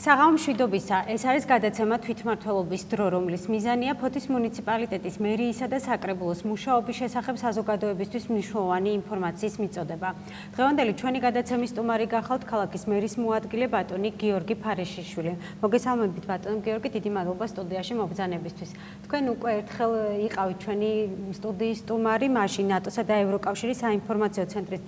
საღამო მშვიდობისა, ეს არის გადაცემა თვითმმართველობის დრო, რომლის მიზანია ფოთის მუნიციპალიტეტის მერიისა და საკრებულოს მუშაობის შესახებ საზოგადოებისთვის მნიშვნელოვანი ინფორმაციის მიწოდება. დღევანდელი ჩვენი გადაცემის სტუმარი გახავთ ქალაქის მერის მოადგილე ბატონი გიორგი ფარეშიშვილი. მოგესალმებით ბატონ გიორგი, დიდი მადლობა სტუდიაში მობრძანებისთვის. თქვენ უკვე ერთხელ იყავით ჩვენი სტუდიის სტუმარი, მაშინ ნატოსა და ევროკავშირის საინფორმაციო ცენტრის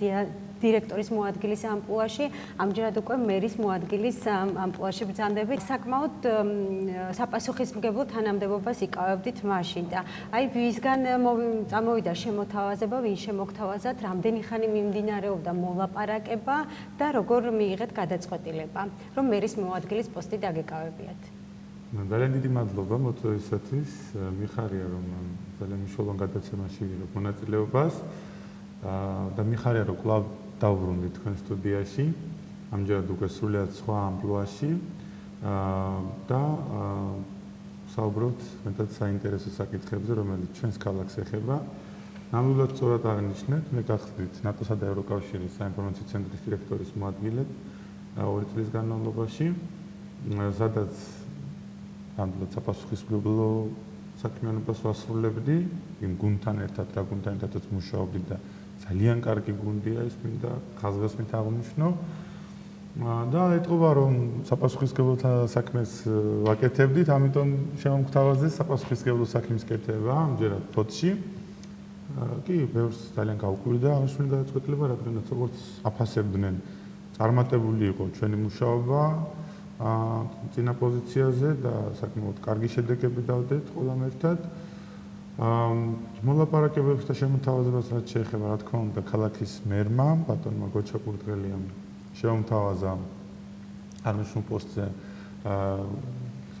დირექტორის მოადგილის ამპლუაში, ამჯერად უკვე მერის მოადგილის ამპლუაში ბრძანდებით. საკმაოდ საპასუხისმგებლო თანამდებობას იკავებდით მაშინ და აი ვისგან წამოვიდა შემოთავაზება, ვინ შემოგთავაზათ, რამდენი ხანი მიმდინარეობდა მოლაპარაკება და როგორ მიიღეთ გადაწყვეტილება, რომ მერის მოადგილის პოსტი დაგეკავებიათ. ძალიან დიდი მადლობა მოწვევისათვის. მიხარია რომ ძალიან მნიშვნელოვან გადაცემაში ვიღებ მონაწილეობას და მიხარია რომ კვლავ დავბრუნდით თქვენ სტუდიაში, ამჯერად უკვე სრულიად სხვა ამპლუაში და საუბრობთ მეტად საინტერესო საკითხებზე, რომელიც ჩვენს ქალაქს ეხება. ნამდვილად სწორად აღნიშნეთ, მე გახდით ნატოსა და ევროკავშირის საინფორმაციო ცენტრის დირექტორის მოადგილე 2 წლის განმავლობაში, სადაც ნამდვილად საპასუხისმგებლო საქმიანობას ვასრულებდი, იმ გუნდთან ერთად, რა გუნდთან ერთადაც მუშაობდი და ძალიან კარგი გუნდია ეს, მინდა ხაზგასმით აღვნიშნო. და ეტყობა რომ საპასუხისმგებლო საქმეს ვაკეთებდით, ამიტომ შემოგთავაზეს საპასუხისმგებლო საქმის კეთება ამჯერად ფოთში. კი, ბევრს ძალიან გავუკვირდა ამშვენი გადაწყვეტილება, რადგანაც როგორც აფასებდნენ, წარმატებული იყო ჩვენი მუშაობა წინა პოზიციაზე და საკმაოდ კარგი შედეგები დავდეთ ყველამ ერთად. მოლაპარაკებებს და შემოთავაზებას რაც შეეხება, რა თქმა უნდა, ქალაქის მერმა, ბატონმა გოჩაკურდღელიამ შემოთავაზა აღნიშნულ პოსტზე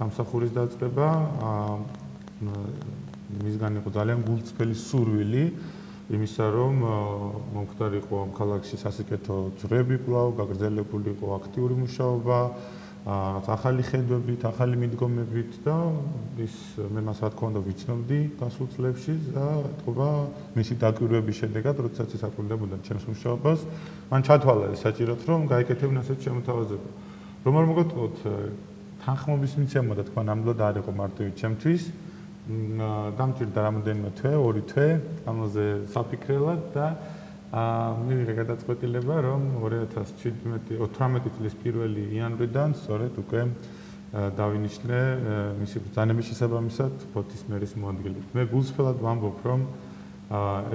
სამსახურის დაწყება. მისგან იყო ძალიან გულწრფელი სურვილი იმისა, რომ მომხდარიყო ამ ქალაქში სასიკეთო ძვრები კვლავ, გაგრძელებული იყო აქტიური მუშაობა, ახალი ხედვებით, ახალი მიდგომებით და ის მე მას რა თქმა უნდა ვიცნობდი გასულ წლებში და ეთყობა მისი დაკვირვების შედეგად, როდესაც ის აკურდებოდა ჩემს მუშაობას, მან ჩათვალა ეს საჭიროდ, რომ გაეკეთებინა ასეთი შემოთავაზება. რომ არ მოგატყუოთ, თანხმობის მიცემა და თქვა ნამდვილად არ იყო მარტივი ჩემთვის. დამჭირდა რამოდენიმე თვე, 2 თვე, ამაზე საფიქრელად და მივიღე გადაწყვეტილება, რომ 2018 წლის 1 იანვრიდან სწორედ უკვე დავინიშნე მისი ბრძანების შესაბამისად ფოთის მერის მოადგილედ. მე გულწრფელად ვამბობ, რომ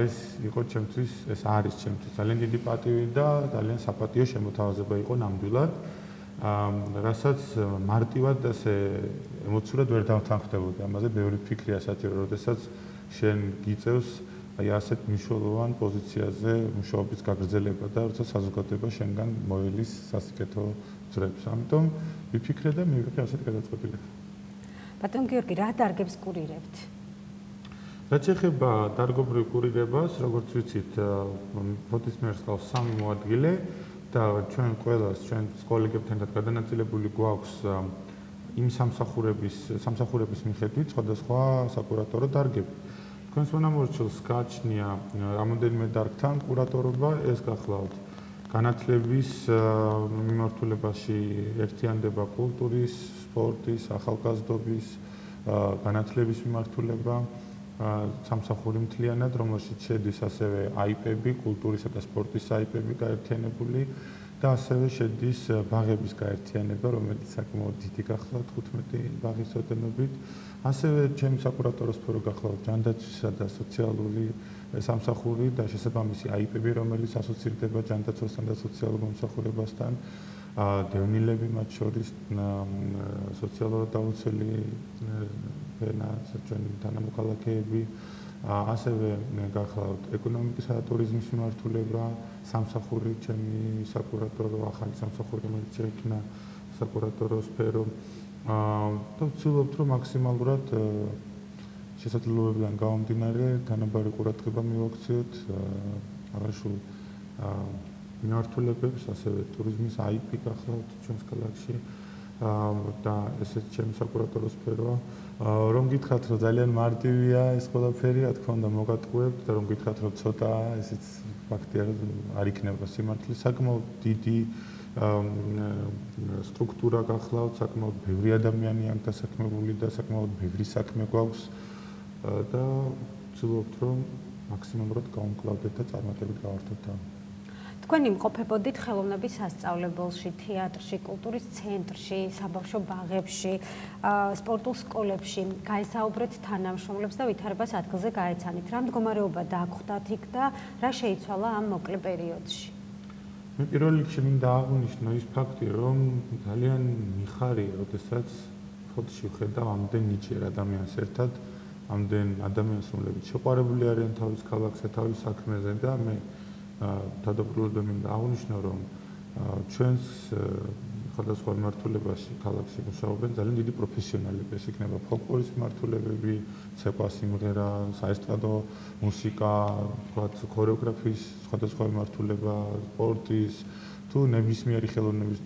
ეს იყო ჩემთვის, ეს არის ჩემთვის ძალიან დიდი პატივი და ძალიან საპატიო შემოთავაზება იყო ნამდვილად, რასაც მარტივად ასე ემოციურად ვერ დავთანხმდებოდი. ამაზე ბევრი ფიქრია საჭირო, როდესაც შენ გიწევს აი ასეთ მნიშვნელოვან პოზიციაზე მუშაობის გაგრძელება და როცა საზოგადოება შენგან მოელის სასიკეთო ძრებს. ამიტომ ვიფიქრე და მივიღე ასეთ გადაწყვეტილება. ბატონ გიორგი, რა დარგებს კურირებთ? რაც შეეხება დარგობრივ კურირებას, როგორც ვიცით, ფოთის მერს ყავს 3 მოადგილე და ჩვენ ყველას, ჩვენ კოლეგებთან გადანაწილებული გვაქვს იმ სამსახურების მიხედვით სხვადასხვა საკურატორო დარგები. თქვენს მონამორჩილს გააჩნია რამოდენიმე დარგთან კურატორობა, ეს გახლავთ განათლების მიმართულებაში ერთიანდება კულტურის, სპორტის, ახალგაზრდობის, განათლების მიმართულება, სამსახური მთლიანად, რომელშიც შედის ასევე აიპები, კულტურისა და სპორტის აიპები გაერთიანებული და ასევე შედის ბაღების გაერთიანება, რომელიც საკმაოდ დიდი გახლავთ 15 ბაღის ოდენობით. ასევე ჩემი საკურატორო სფერო გახლავთ ჯანდაცვისა და სოციალური სამსახური და შესაბამისი აიპები, რომელიც ასოცირდება ჯანდაცვასთან და სოციალურ მომსახურებასთან, დევნილები მათ შორის, სოციალურად დაუცველი ფენა, ჩვენი თანამოქალაქეები, ასევე გახლავთ ეკონომიკისა და ტურიზმის მიმართულება, სამსახური, ჩემი საკურატორო, ახალი სამსახური, რომელიც შეიქმნა საკურატორო სფერო. და ვცდილობთ, რომ მაქსიმალურად შესაძლებლობებიდან გამომდინარე თანაბარი ყურადღება მივაქციოთ აღაშულ მიმართულებებს, ასევე ტურიზმის აიპი გახლავთ ჩვენს ქალაქში და ესეც ჩემი საკურატორო სფეროა. რომ გითხრათ, რომ ძალიან მარტივია ეს ყველაფერი, რა თქმა უნდა მოგატყუებთ და რომ გითხრათ, რომ ცოტა ესეც ფაქტია, რომ არ იქნება სიმართლე, საკმაოდ დიდი სტრუქტურა გახლავთ, საკმაოდ ბევრი ადამიანი აქ დასაქმებული და საკმაოდ ბევრი საქმე გვაქვს და ვცდილობთ რომ მაქსიმალურად გავუმკლავდეთ და წარმატებით გავართოთ ამ. თქვენ იმყოფებოდით ხელოვნების სასწავლებელში, თეატრში, კულტურის ცენტრში, საბავშვო ბაღებში, სპორტულ სკოლებში, გაესაუბრეთ თანამშრომლებს და ვითარებას ადგილზე გაეცანით. რა მდგომარეობა დაგვხვდათ იქ და რა შეიცვალა ამ მოკლე პერიოდში? მე პირველ რიგში მინდა აღვნიშნო ის ფაქტი, რომ ძალიან მიხარია, როდესაც ფოთში ვხედავ ამდენ ნიჭიერ ადამიანს ერთად, ამდენ ადამიანს, რომლებიც შეყვარებული არიან თავის ქალაქზე, თავის საქმეზე და მე თავდაპირველად მინდა აღვნიშნო, რომ ჩვენს სხვადასხვა მიმართულებაში ქალაქში მუშაობენ ძალიან დიდი პროფესიონალები, ეს იქნება ფოლკლორის მიმართულებები, ცეკვა, სიმღერა, საესტრადო მუსიკა, ქორეოგრაფიის სხვადასხვა მიმართულება, სპორტის თუ ნებისმიერი ხელოვნების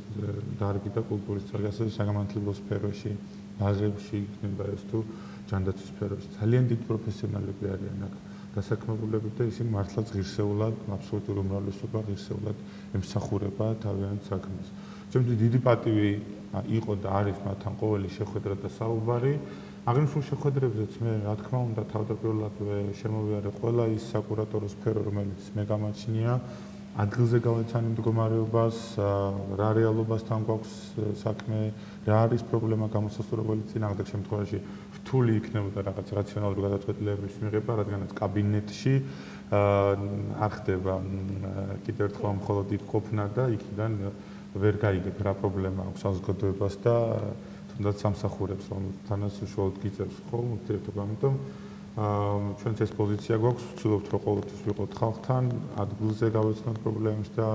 დარგი და კულტურის დარგი, ასევე საგამართლებლო სფეროში, ბაღებში იქნება ეს თუ ჯანდაცვის სფეროში. ძალიან დიდი პროფესიონალები არიან აქ დასაქმებულები და ისინი მართლაც ღირსეულად, აბსოლუტური უმრავლესობა ღირსეულად ემსახურება თავიანთ საქმეს. ჩემთვის დიდი პატივი იყო და არის მათთან ყოველი შეხვედრა და საუბარი. აღნიშნულ შეხვედრებზეც მე, რა თქმა უნდა, თავდაპირველად შემოვიარე ყველა ის საკურატორო სფერო, რომელიც მე გამაჩნია, ადგილზე გავეცანი მდგომარეობას, რა რეალობასთან გვაქვს საქმე, რა არის პრობლემა გამოსასწორებელი წინააღმდეგ შემთხვევაში რთული იქნებოდა რაღაც რაციონალური გადაწყვეტილებების მიღება, რადგანაც კაბინეტში არ ხდება კიდევ ერთხელ მხოლოდ იქ ყოფნა და იქიდან ვერ გაიგებ რა პრობლემა აქვს საზოგადოებას და თუნდაც სამსახურებს, რომელთანაც უშუალოდ გიწევს ხოლმე ურთიერთობა, ამიტომ ჩვენც ეს პოზიცია გვაქვს, ვცდილობთ რომ ყოველთვის ვიყოთ ხალხთან, ადგილზე გავეცნოთ პრობლემებს და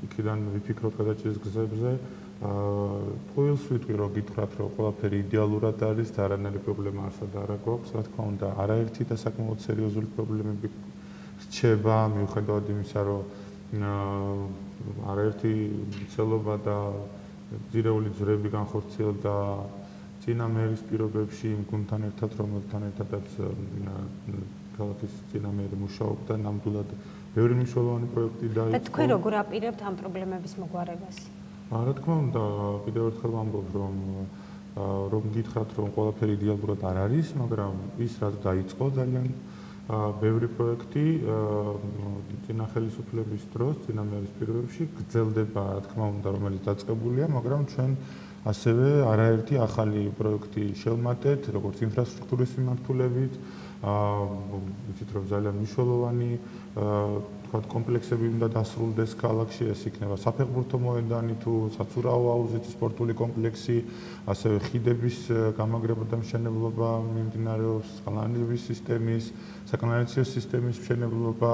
იქიდან ვიფიქროთ გადაჭრის გზებზე. ყოველს ვიტყვი რომ გითხრათ რომ ყველაფერი იდეალურად არის და არანაირი პრობლემა არსად არ გვაქვს, რა თქმა უნდა, არაერთი და საკმაოდ სერიოზული პრობლემები რჩება, მიუხედავად იმისა, რომ არაერთი მცდელობა და ძირეული ძვრები განხორციელდა წინა მერის პირობებში იმ გუნდთან ერთად, რომელთან ერთადაც ქალაქის წინა მერი მუშაობდა, ნამდვილად ბევრი მნიშვნელოვანი პროექტი დაიწყო. და თქვენ როგორ აპირებთ ამ პრობლემების მოგვარებას? რა თქმა უნდა, კიდევ ერთხელ ვამბობ, რომ გითხრათ, რომ ყველაფერი იდეალურად არ არის, მაგრამ ის რაც დაიწყო ძალიან ბევრი პროექტი წინა ხელისუფლების დროს, წინა მერის პირობებში გრძელდება, რა თქმა უნდა, რომელიც დაწყებულია, მაგრამ ჩვენ ასევე არაერთი ახალი პროექტი შევმატეთ, როგორც ინფრასტრუქტურის მიმართულებით, ვიცით რომ ძალიან მნიშვნელოვანი თქვათ კომპლექსები უნდა დასრულდეს ქალაქში, ეს იქნება საფეხბურთო მოედანი თუ საცურაო აუზით სპორტული კომპლექსი, ასევე ხიდების გამაგრება და მშენებლობა მიმდინარეობს, წყალანილების სისტემის, საკანალიზაციო სისტემის მშენებლობა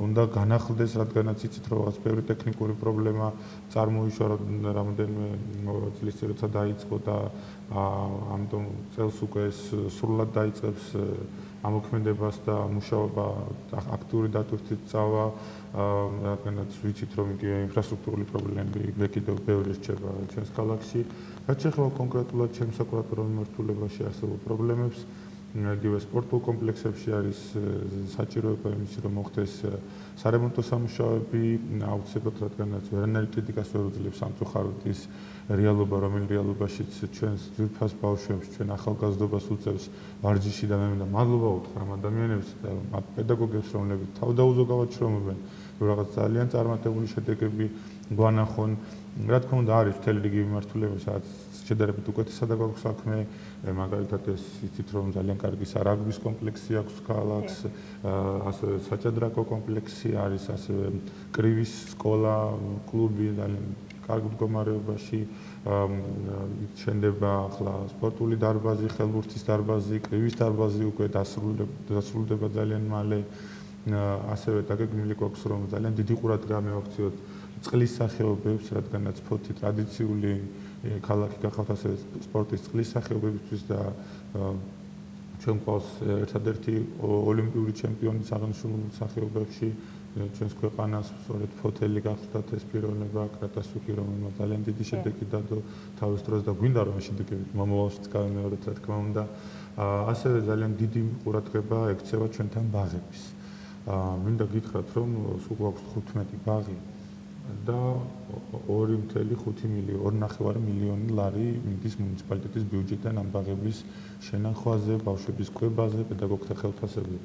უნდა განახლდეს, რადგანაც იცით რომ რაღაც ბევრი ტექნიკური პრობლემა წარმოიშვა, რამდენიმე წლის წინ როცა დაიწყო და ამიტომ წელს უკვე ეს სრულად დაიწყებს ამოქმედებას და მუშაობა აქტიური დატვირთვით წავა, რადგანაც ვიცით რომ იგივე ინფრასტრუქტურული პრობლემები კიდევ ბევრი რჩება ჩვენს ქალაქში. რაც შეეხება კონკრეტულად ჩემს საკურატორო მიმართულებაში არსებულ პრობლემებს, იგივე სპორტულ კომპლექსებში არის საჭიროება იმისი, რომ მოხდეს სარემონტო სამუშაოები, აუცილებლად, რადგანაც ვერანაირი კრიტიკას ვერ უძლებს სამწუხაროდ ის რეალობა, რომელიც რეალობაშიც ჩვენს ძვირფას ბავშვებს, ჩვენ ახალგაზრდობას უწევს ვარჯიში და მე მინდა მადლობა უთხრა ამ ადამიანებს და მათ პედაგოგებს, რომლებიც თავდაუზოგავად შრომობენ, რომ რაღაც ძალიან წარმატებული შედეგები გვანახონ. რა თქმა უნდა, არის მთელი რიგი მიმართულება, სადაც შედარებით უკეთესად აქვს საქმე, მაგალითად ეს იცით რომ ძალიან კარგი სარაგბის კომპლექსი აქვს ქალაქს, ასევე საჭადრაკო კომპლექსი არის, ასევე კრივის სკოლა, კლუბი ძალიან კარგ მდგომარეობაში, შენდება ახლა სპორტული დარბაზი, ხელბურთის დარბაზი, კრივის დარბაზი უკვე დასრულდება ძალიან მალე, ასევე დაგეგმილი გვაქვს რომ ძალიან დიდი ყურადღება მივაქციოთ წყლის სახეობებს, რადგანაც ფოთი ტრადიციული ქალაქი გახავთ, ასევე სპორტის წყლის სახეობებისთვის და ჩვენ გვყავს ერთადერთი ოლიმპიური ჩემპიონი აღნიშნულ სახეობებში, ჩვენს ქვეყანას სწორედ ფოთელი გახდათ ეს პიროვნება, კრატასუკი, რომელმაც ძალიან დიდი შედეგი დადო თავის დროს და გვინდა რომ ეს შედეგები მომავალშიც გავიმეოროთ, რა თქმა უნდა. ასევე ძალიან დიდი ყურადღება ექცევა ჩვენთან ბაღების. მინდა გითხრათ, რომ სულ გვაქვს 15 ბაღი, და 2.5 მილიონი ლარი მიდის მუნიციპალიტეტის ბიუჯეტიდან ამ ბაღების შენახვაზე, ბავშვების კვებაზე, პედაგოგთა ხელფასებზე.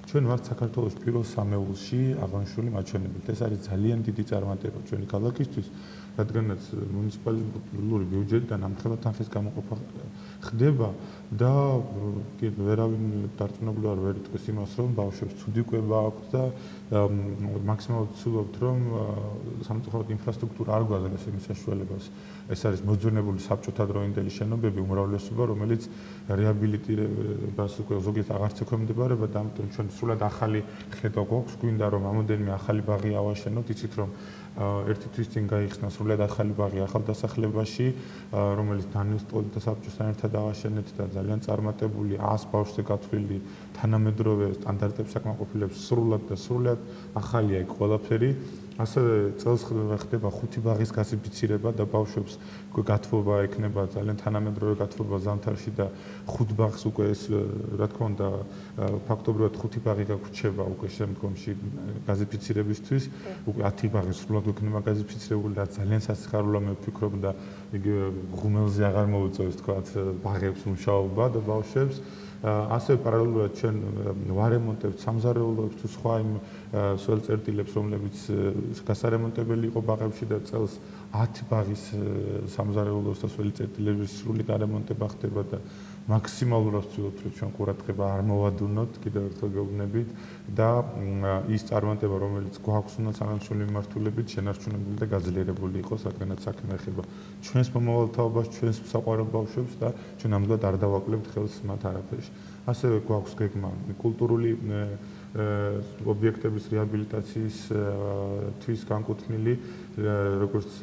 ჩვენ ვართ საქართველოს პირველ სამეულში აღნიშნული მაჩვენებლით. ეს არის ძალიან დიდი წარმატება ჩვენი ქალაქისთვის, რადგანაც მუნიციპალური ბიუჯეტიდან ამხელა თანხის გამოყოფა ხდება და ვერავინ დარწმუნებული არ ვერ იტყვის იმას, რომ ბავშვებს ცუდი კვება აქვთ და მაქსიმალურად ვცდილობთ, რომ სამწუხაროდ ინფრასტრუქტურა არ გვაძლევს იმის საშუალებას. ეს არის მოძვენებული საბჭოთა დროინდელი შენობები, უმრავლესობა, რომელიც რეაბილიტირებას უკვე ზოგიერთ აღარც ექვემდებარება და ამიტომ ჩვენ სრულად ახალი ხედვა გვაქვს, გვინდა რომ ამოდენიმე ახალი ბაღი ავაშენოთ, იცით რომ ერთი თვის წინ გაიხსნა სრულად ახალი ბაღი ახალდასახლებაში, რომელიც დანიუსტოლით და საბჭოსთან ერთად ავაშენეთ და ძალიან წარმატებული 100 ბავშვზე გათვლილი თანამედროვე სტანდარტებს აკმაყოფილებს სრულად ახალია იქ ყველაფერი. ასევე წელს ხდება 5 ბაღის გასიფიცირება და ბავშვებს გათბობა ექნება ძალიან თანამედროვე გათბობა ზამთარში და 5 ბაღს უკვე ეს რა თქმა უნდა ფაქტობრივად 5 ბაღი გაგვრჩება უკვე შემდგომში გაზიფიცირებისთვის უკვე 10 ბაღი სრულად ექნება გაზიფიცირებული და ძალიან სასიხარულო მე ვფიქრობ და იგი ღუმელზე აღარ მოუწევს თქვათ ბაღებს მუშაობა და ბავშვებს ასევე პარალელურად ჩვენ ვარემონტებთ სამზარეულოებს თუ სხვა იმ სულ წერტილებს რომლებიც გასარემონტებელი იყო ბაღებში და წელს 10 ბაღის სამზარეულოებს და სულ წერტილების სრული გარემონტება ხდება და მაქსიმალურად ვცდილობთ რომ ჩვენ ყურადღება არ მოვადუნოთ კიდევ ერთხელ გეუბნებით და ის წარმატება რომელიც გვაქვს უნდა საგანშული მიმართულებით შენარჩუნებული და გაძლიერებული იყოს რადგანაც საქმე ეხება ჩვენს მომავალ თაობას ჩვენს საყვარელ ბავშვებს და ჩვენ ნამდვილად არ დავაკლებთ ხელს მათ არაფერში ასევე გვაქვს გეგმა კულტურული ობიექტების რეაბილიტაციის თვის განკუთვნილი როგორც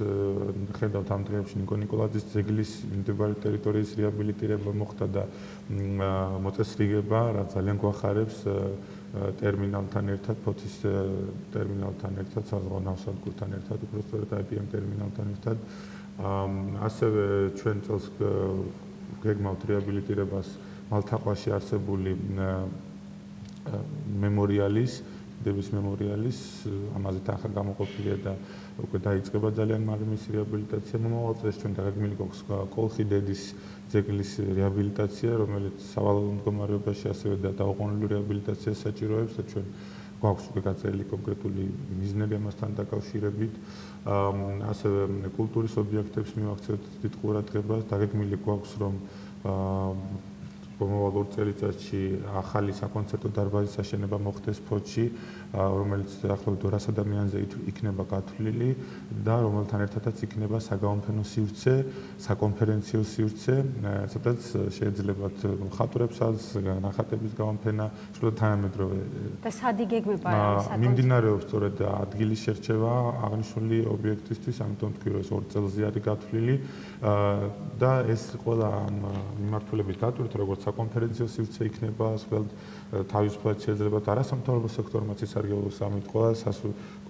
ხედავთ ამ დღეებში ნიკო ნიკოლაძის ძეგლის მიმდებარე ტერიტორიის რეაბილიტირება მოხდა და მოწესრიგება რაც ძალიან გვახარებს ტერმინალთან ერთად ფოთის ტერმინალთან ერთად საზღვაო ნავსადგურთან ერთად უბრალოდ IBM ტერმინალთან ერთად ასევე ჩვენ წელს გეგმავთ რეაბილიტირებას მალთაყვაში არსებული მემორიალის დების მემორიალის ამაზე თანხა გამოყოფილია და უკვე დაიწყება ძალიან მალე მისი რეაბილიტაცია მომავალ წელს ჩვენ დაგეგმილი გვაქვს კოლხი-დედის ძეგლის რეაბილიტაცია რომელიც სავალალო მდგომარეობაში ასევე და დაუყოვნელი რეაბილიტაციას საჭიროებს და ჩვენ გვაქვს უკვე გაწერილი კონკრეტული მიზნები ამასთან დაკავშირებით ასევე კულტურის ობიექტებს მივაქცევთ დიდ ყურადღებას დაგეგმილი გვაქვს რომ მომავალ 2 წელიწადში ახალი საკონცერტო დარბაზის აშენება მოხდეს ფოთში, რომელიც დაახლოებით 200 ადამიანზე იქნება გათვლილი და რომელთან ერთადაც იქნება საგაონფენო სივრცე, საკონფერენციო სივრცე, სადაც შეეძლებათ მხატვრებსაც, ნახატების გაონფენა, სულ თანამედროვე. და სად იგეგმება ეს საკონცერტო? მიმდინარეობს სწორედ ადგილის შერჩევა აღნიშნული ობიექტისთვის, ამიტომ თქვი რომ ეს 2 წელზე არის გათვლილი და ეს ყველა მიმართულებით დატვირთ როგორც საკონფერენციო სივრცე იქნება, სულ თავისუფლად შეეძლებათ არასამთავრობო სექტორმაც ისარგებლოს ამით ყველა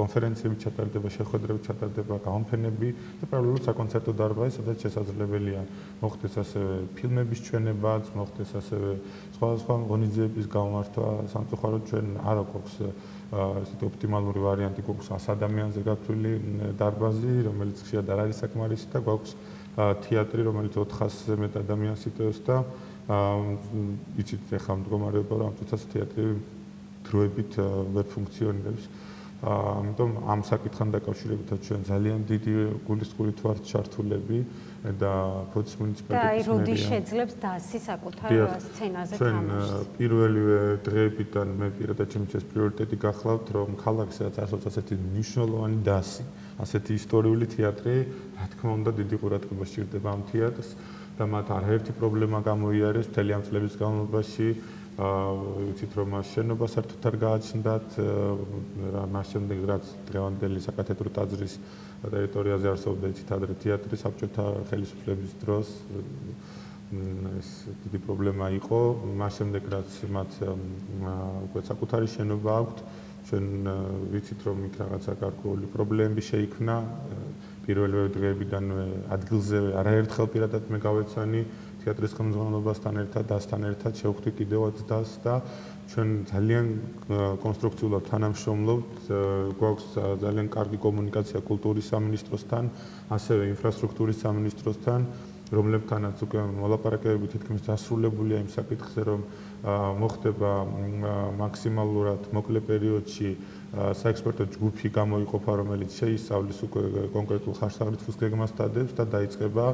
კონფერენციები ჩატარდება, შეხვედრები ჩატარდება, გაონფენები და პარალელურად საკონცერტო დარბაზი, სადაც შესაძლებელია მოხდეს ასევე ფილმების ჩვენებაც, მოხდეს ასევე სხვადასხვა ღონისძიების გამართვა, სამწუხაროდ ჩვენ არ გვაქვს ესეთი ოპტიმალური ვარიანტი გვაქვს 100 ადამიანზე გათვლილი დარბაზი, რომელიც ხშირად არ არის საკმარისი და გვაქვს თეატრი, რომელიც 400-ზე მეტ ადამიანს იტევს და იცით ახლა მდგომარეობა რომ ამ წუთას თეატრი დროებით ვერ ფუნქციონირებს. ამიტომ ამ საკითხთან დაკავშირებით ჩვენ ძალიან დიდი გულისწყრით ვართ ჩართულები და ფოთის მუნიციპალიტეტის და როდის შეძლებს დასი საკუთარ სცენაზე თამაშს? ჩვენ პირველივე დღეებიდან მე პირადად ჩემთვის პრიორიტეტი გახლავთ რომ ქალაქს რაც არსებობს ასეთი მნიშვნელოვანი დასი, ასეთი ისტორიული თეატრი, რა თქმა უნდა დიდი ყურადღება სჭირდება ამ თეატრს და მათ არაერთი პრობლემა გამოიარეს მთელი ამ წლების განმავლობაში ვიცით რომ მას შენობა საერთოდ არ გააჩნდათ მას შემდეგ რაც დღევანდელი საკათედრო ტაძრის ტერიტორიაზე არსებობდა იცით ადრე თეატრი საბჭოთა ხელისუფლების დროს ეს დიდი პრობლემა იყო მას შემდეგ რაც მათ უკვე საკუთარი შენობა აქვთ ჩვენ ვიცით რომ იქ რაღაცა გარკვეული პრობლემები შეიქმნა პირველივე დღეებიდან ადგილზე არაერთხელ პირადად მე გავეცანი თეატრის ხელმძღვანელობასთან ერთად, დასთან ერთად შევხვდით კიდევაც დას და ჩვენ ძალიან კონსტრუქციულად თანამშრომლობთ. გვაქვს ძალიან კარგი კომუნიკაცია კულტურის სამინისტროსთან, ასევე ინფრასტრუქტურის სამინისტროსთან, რომლებთანაც უკვე მოლაპარაკებები თითქმის დასრულებულია იმ საკითხზე, რომ მოხდება მაქსიმალურად მოკლე პერიოდში საექსპერტო ჯგუფი გამოიყოფა, რომელიც შეისწავლის უკვე კონკრეტულ ხარჯ-საღრიცხვის გეგმას სტადებს და დაიწყება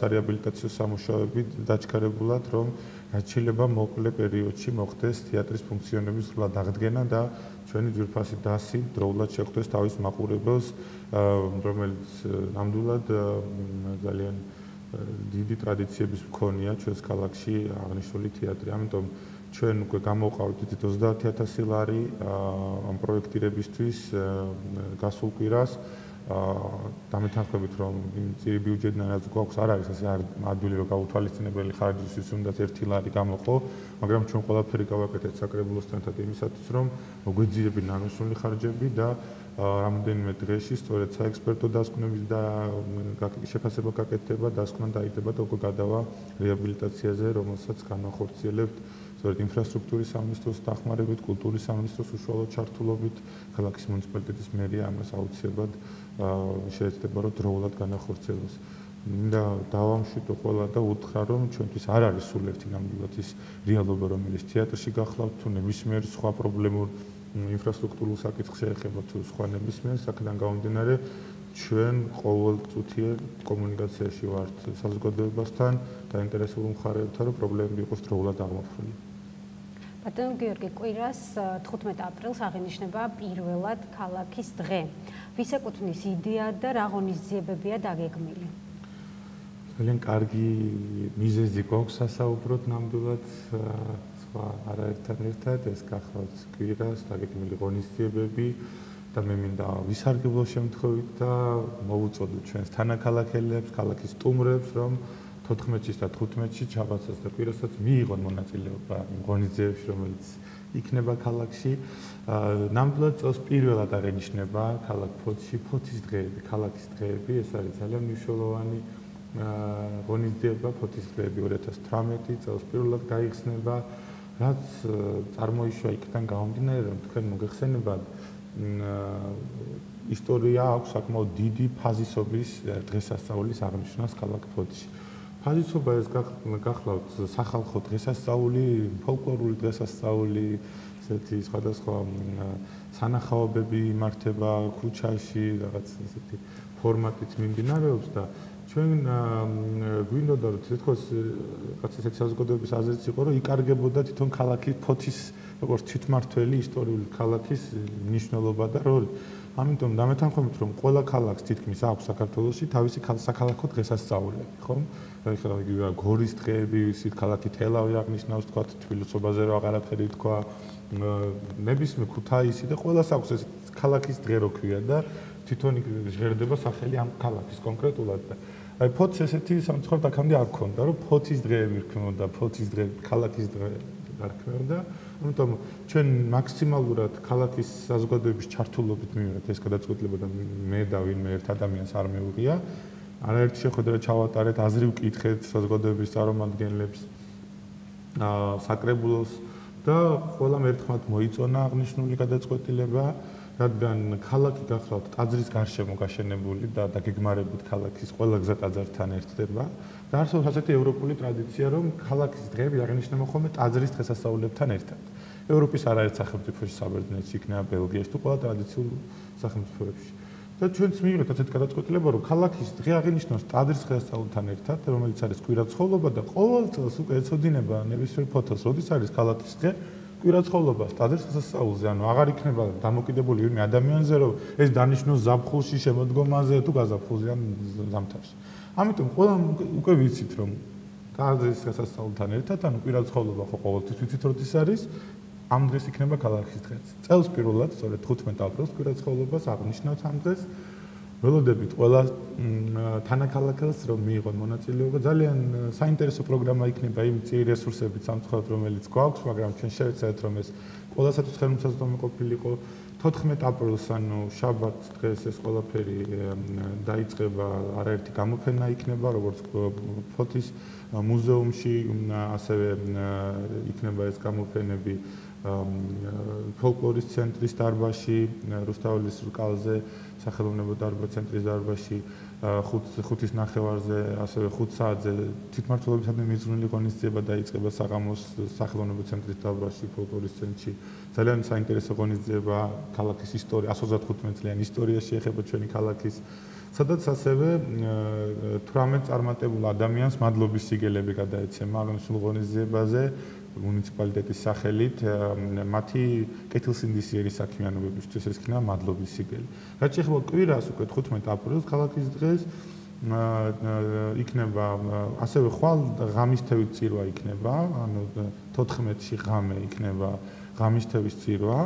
სარეაბილიტაციო სამუშაოები დაჩქარებულად, რომ რაც შეიძლება მოკლე პერიოდში მოხდეს თეატრის ფუნქციონირების სრულად აღდგენა და ჩვენი ძვირფასი დასი დროულად შეხვდეს თავის მაყურებელს, რომელიც ნამდვილად ძალიან დიდი ტრადიციების მქონეა ჩვენს ქალაქში აღნიშნული თეატრი. ამიტომ ჩვენ უკვე გამოვყავით 30,000 ლარი ამ პროექტირებისთვის გასულ კვირას. დამეთანხმებით, რომ იმ წირი ბიუჯეტიდან რაც გვაქვს არ არის ასე ადვილი, რომ გაუთვალისწინებელი ხარჯისთვის უნდა 1 ლარი გამოყო, მაგრამ ჩვენ ყველაფერი გავაკეთეთ საკრებულოსთან ერთად იმისათვის, რომ მოგვეძიებინა აღნიშნული ხარჯები და რამდენიმე დღეში სწორედ საექსპერტო დასკვნების და შეფასება გაკეთდება, დასკვნა დაიდება და უკვე გადავა რეაბილიტაციაზე, რომელსაც განახორციელებთ სწორედ ინფრასტრუქტურის სამინისტროს დახმარებით, კულტურის სამინისტროს უშუალო ჩართულობით, ქალაქის მუნიციპალიტეტის მერია ამას აუცილებლად შეეცდება, რომ დროულად განახორციელოს. მინდა დავამშვიდო ყველა და უთხრა, რომ ჩვენთვის არ არის სულ ერთი ნამდვილად ის რეალობა, რომელიც თეატრში გახლავთ, თუ ნებისმიერ სხვა პრობლემურ ინფრასტრუქტურულ საკითხს შეეხება თუ სხვა ნებისმიერ საქმედან გამომდინარე, ჩვენ ყოველწუთიერ კომუნიკაციაში ვართ საზოგადოებასთან, დაინტერესებულ მხარეებთან, რომ პრობლემები იყოს დროულად აღმოფხვრილი. ბატონო გიორგი, კვირას 15 აპრილს აღინიშნება პირველად ქალაქის დღე. ვის ეკუთვნის იდეა და რა ღონისძიებებია დაგეგმილი? ძალიან კარგი მიზეზი გვაქვს სასაუბროთ ნამდვილად სხვა არაერთთან ერთად, ეს გახლავთ კვირას დაგეგმილი ღონისძიებები და მე მინდა ვისარგებლო შემთხვევით და მოვუწოდოთ ჩვენს თანაქალაქელებს, ქალაქის სტუმრებს, რომ 14-ში და 15-ში ჩაბაცას და კვირასაც მიიღონ მონაწილეობა იმ ღონისძიებებში, რომელიც იქნება ქალაქში. ნამდვილად წელს პირველად აღინიშნება ქალაქ ფოთში ფოთის დღეები, ქალაქის დღეები, ეს არის ძალიან მნიშვნელოვანი ღონისძიება, ფოთის დღეები 2018 წელს პირველად გაიხსნება, რაც წარმოიშვა იქიდან გამომდინარე, რომ თქვენ მოგეხსენებათ ისტორია აქვს საკმაოდ დიდი ფაზისობის დღესასწაულის აღნიშვნას ქალაქ ფოთში. ფაზისობა ეს გახლავთ სახალხო დღესასწაული, ფოლკლორული დღესასწაული, ესეთი სხვადასხვა სანახაობები იმართება ქუჩაში, რაღაც ესეთი ფორმატით მიმდინარეობს და ჩვენ გვინდოდა რომ თითქოს რაღაც ესეთი საზოგადოების აზრიც იყო, რომ იკარგებოდა თვითონ ქალაქი ფოთის როგორც თვითმმართველი ისტორიული ქალაქის მნიშვნელობა და როლი. ამიტომ დამეთანხმებით, რომ ყველა ქალაქს თითქმის აქვს საქართველოში თავისი საქალაქო დღესასწაულები, ხომ? ეხლა იგივე გორის დღეები, ისეთ ქალაქი თელავი აღნიშნავს, თქვა თბილისობაზე რა აღარაფერი თქვა, ნებისმიერ ქუთაისი და ყველას აქვს ეს ქალაქის დღე რო ქვია და თვითონ ჟღერდება სახელი ამ ქალაქის კონკრეტულად და აი ფოთს ესეთი სამწუხაროდ აქამდე არ ქონდა, რომ ფოთის დღეები რქმოდა, ფოთის დღე, ქალაქის დღე არ ქმნოდა. ამიტომ ჩვენ მაქსიმალურად ქალაქის საზოგადოების ჩართულობით მივიღეთ ეს გადაწყვეტილება და მე და ვინმე ერთ ადამიანს არ მეუღია. არაერთი შეხვედრა ჩავატარეთ, აზრი ვკითხეთ საზოგადოების წარმომადგენლებს, საკრებულოს და ყველამ ერთხმად მოიწონა აღნიშნული გადაწყვეტილება, რადგან ქალაქი გახლავთ ტაძრის გარშემო გაშენებული და დაგეგმარებით ქალაქის ყველა გზა ტაძართან ერთდება. და არსებობს ასეთი ევროპული ტრადიცია, რომ ქალაქის დღეები აღინიშნება ხოლმე ტაძრის დღესასწაულებთან ერთად. ევროპის არაერთ სახელმწიფოში, საბერძნეთში, იქნება ბელგიაში თუ ყველა ტრადიციულ სახელმწიფოებში. და ჩვენც მივიღეთ ასეთი გადაწყვეტილება, რომ ქალაქის დღე აღინიშნოს ტაძრის დღესასწაულთან ერთად, რომელიც არის კვირაცხოვლობა და ყოველ წელს უკვე ეცოდინება ნებისმიერ ფოთოს, როდის არის ქალაქის დღე, კვირაცხოვლობა ტაძრის დღესასწაულზე, ანუ აღარ იქნება დამოკიდებული ვინმე ადამიანზე, რომ ეს დანიშნოს ზაფხულში, შემოდგომაზე თუ გაზაფხულზე ან ზამთარში. ამიტომ ყველამ უკვე ვიცით, რომ ტაძრის დღესასწაულთან ერთად, ანუ კვირაცხოვლობა ხო ყოველთვის ვიცით, როდის არის, ამ დღეს იქნება ქალაქის დღეც. წელს პირველად, სწორედ 15 აპრილს კვირაცხოვლობას აღნიშნავთ ამ დღეს. ველოდებით ყველა თანაქალაქელს, რომ მიიღონ მონაწილეობა. ძალიან საინტერესო პროგრამა იქნება იმ წირი რესურსებით სამწუხაროდ, რომელიც გვაქვს, მაგრამ ჩვენ შევეცადეთ, რომ ეს ყველასათვის ხელმისაწვდომი ყოფილიყო. 14 აპრილს, ანუ შაბათს დღეს ეს ყველაფერი დაიწყება, არაერთი გამოფენა იქნება, როგორც ფოთის მუზეუმში, ასევე იქნება ეს გამოფენები ფოლკლორის ცენტრის დარბაზში, რუსთაველის რკალზე, სახელოვნებო ცენტრის დარბაზში, ხუთის ნახევარზე, ასევე 5 საათზე თვითმმართველობისადმი მიზნული ღონისძიება დაიწყება საღამოს სახელოვნებო ცენტრის დარბაზში, ფოლკლორის ცენტრში. ძალიან საინტერესო ღონისძიება ქალაქის ისტორია, 125 წლიანი ისტორია შეეხება ჩვენი ქალაქის, სადაც ასევე 18 წარმატებულ ადამიანს მადლობის სიგელები გადაეცემა ამ სულ ღონისძიებაზე მუნიციპალიტეტის სახელით, მათი კეთილსინდისიერი საქმიანობებისთვის ეს იქნება მადლობის სიგელი. რაც შეეხება კვირას, უკვე 15 აპრილს ქალაქის დღეს იქნება ასევე ხვალ ღამისთევით წირვა იქნება, ანუ 14-ში ღამე იქნება ღამისთევის წირვა.